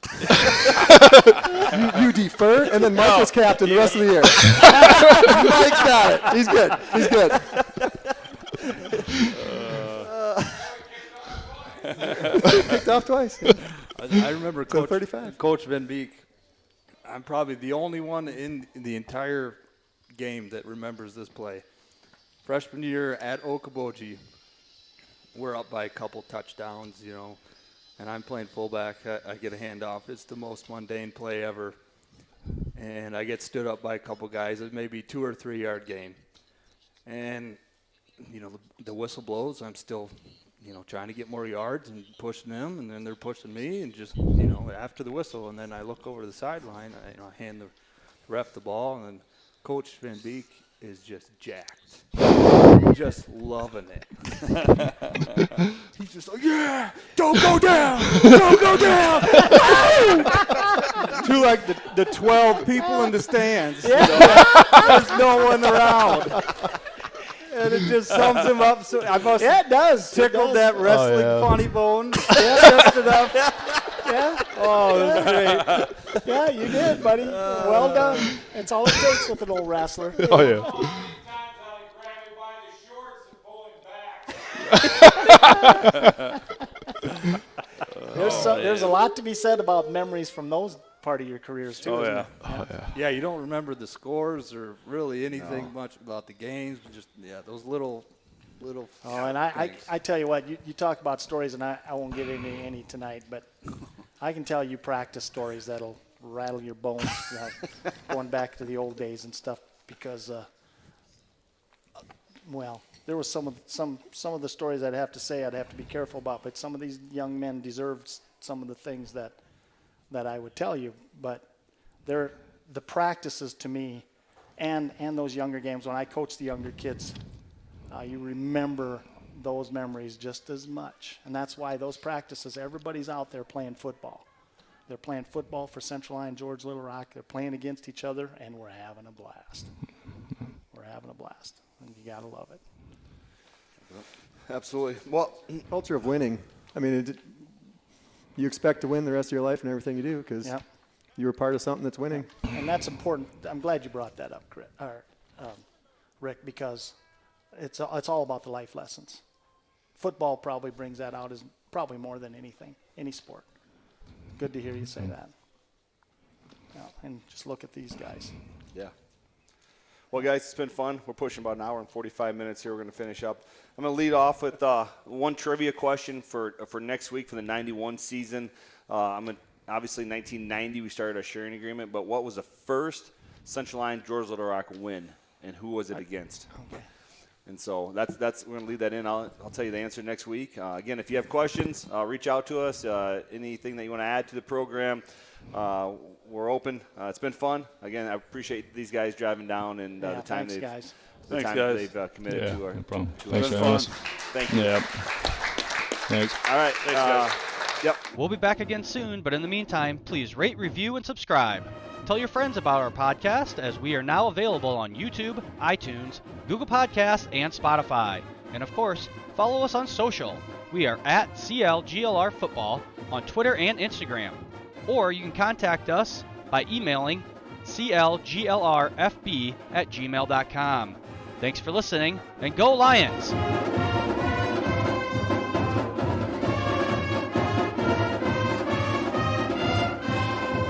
you deferred?" And then Mike was captain the rest of the year. Mike's got it. He's good. He's good. Kicked off twice. I remember Coach 35. Coach Van Beek. I'm probably the only one in the entire game that remembers this play. Freshman year at Okoboji, we're up by a couple touchdowns, you know, and I'm playing fullback. I get a handoff. It's the most mundane play ever. And I get stood up by a couple guys. It's maybe 2 or 3 yard gain. And, you know, the whistle blows. I'm still, you know, trying to get more yards and pushing them, and then they're pushing me, and just, you know, after the whistle, and then I look over to the sideline, I hand the ref the ball, and then Coach Van Beek is just jacked, just loving it. He's just like, yeah, don't go down, don't go down. To like the 12 people in the stands. You know, there's no one around. And it just sums him up. So I must Yeah, it does. tickled that wrestling funny bone just enough. Yeah. Oh, it was great. Yeah, you did, buddy. Well done. That's all it takes with an old wrestler. Oh, yeah. There's a lot to be said about memories from those part of your careers too. Oh, isn't yeah. it? Oh, yeah. Yeah, you don't remember the scores or really anything much about the games, but just those little. Oh, and I things. tell you what, you talk about stories, and I won't get into any tonight, but I can tell you practice stories that'll rattle your bones, going back to the old days and stuff, because well, there was some of the stories I'd have to be careful about, but some of these young men deserved some of the things that I would tell you. But the practices to me, and those younger games when I coached the younger kids, you remember those memories just as much, and that's why those practices, everybody's out there playing football. They're playing football for Central Line, George Little Rock. They're playing against each other, and we're having a blast. We're having a blast, and you gotta love it. Absolutely. Well, Culture of winning. I mean, you expect to win the rest of your life in everything you do because Yep. you were part of something that's winning. And that's important. I'm glad you brought that up, Rick, because it's all about the life lessons. Football probably brings that out as probably more than anything, any sport. Good to hear you say that. Yeah, and just look at these guys. yeah. Well, guys, it's been fun. We're pushing about an hour and 45 minutes here. We're going to finish up. I'm going to lead off with one trivia question for next week for the 91 season. Obviously, 1990, we started our sharing agreement, but what was the first Central Line George Little Rock win, and who was it against? Okay. And so that's we're going to leave that in. I'll tell you the answer next week. Again, if you have questions, reach out to us. Anything that you want to add to the program, we're open. It's been fun. Again, I appreciate these guys driving down and the time thanks, guys. they've committed Yeah, to our. no problem. to Thanks our- for having us. Thank you. Yeah. Thanks. All right. Thanks, guys. Yep. We'll be back again soon, but in the meantime, please rate, review, and subscribe. Tell your friends about our podcast, as we are now available on YouTube, iTunes, Google Podcasts, and Spotify. And of course, follow us on social. We are at CLGLR Football on Twitter and Instagram. Or you can contact us by emailing clglrfb@gmail.com. Thanks for listening, and go Lions!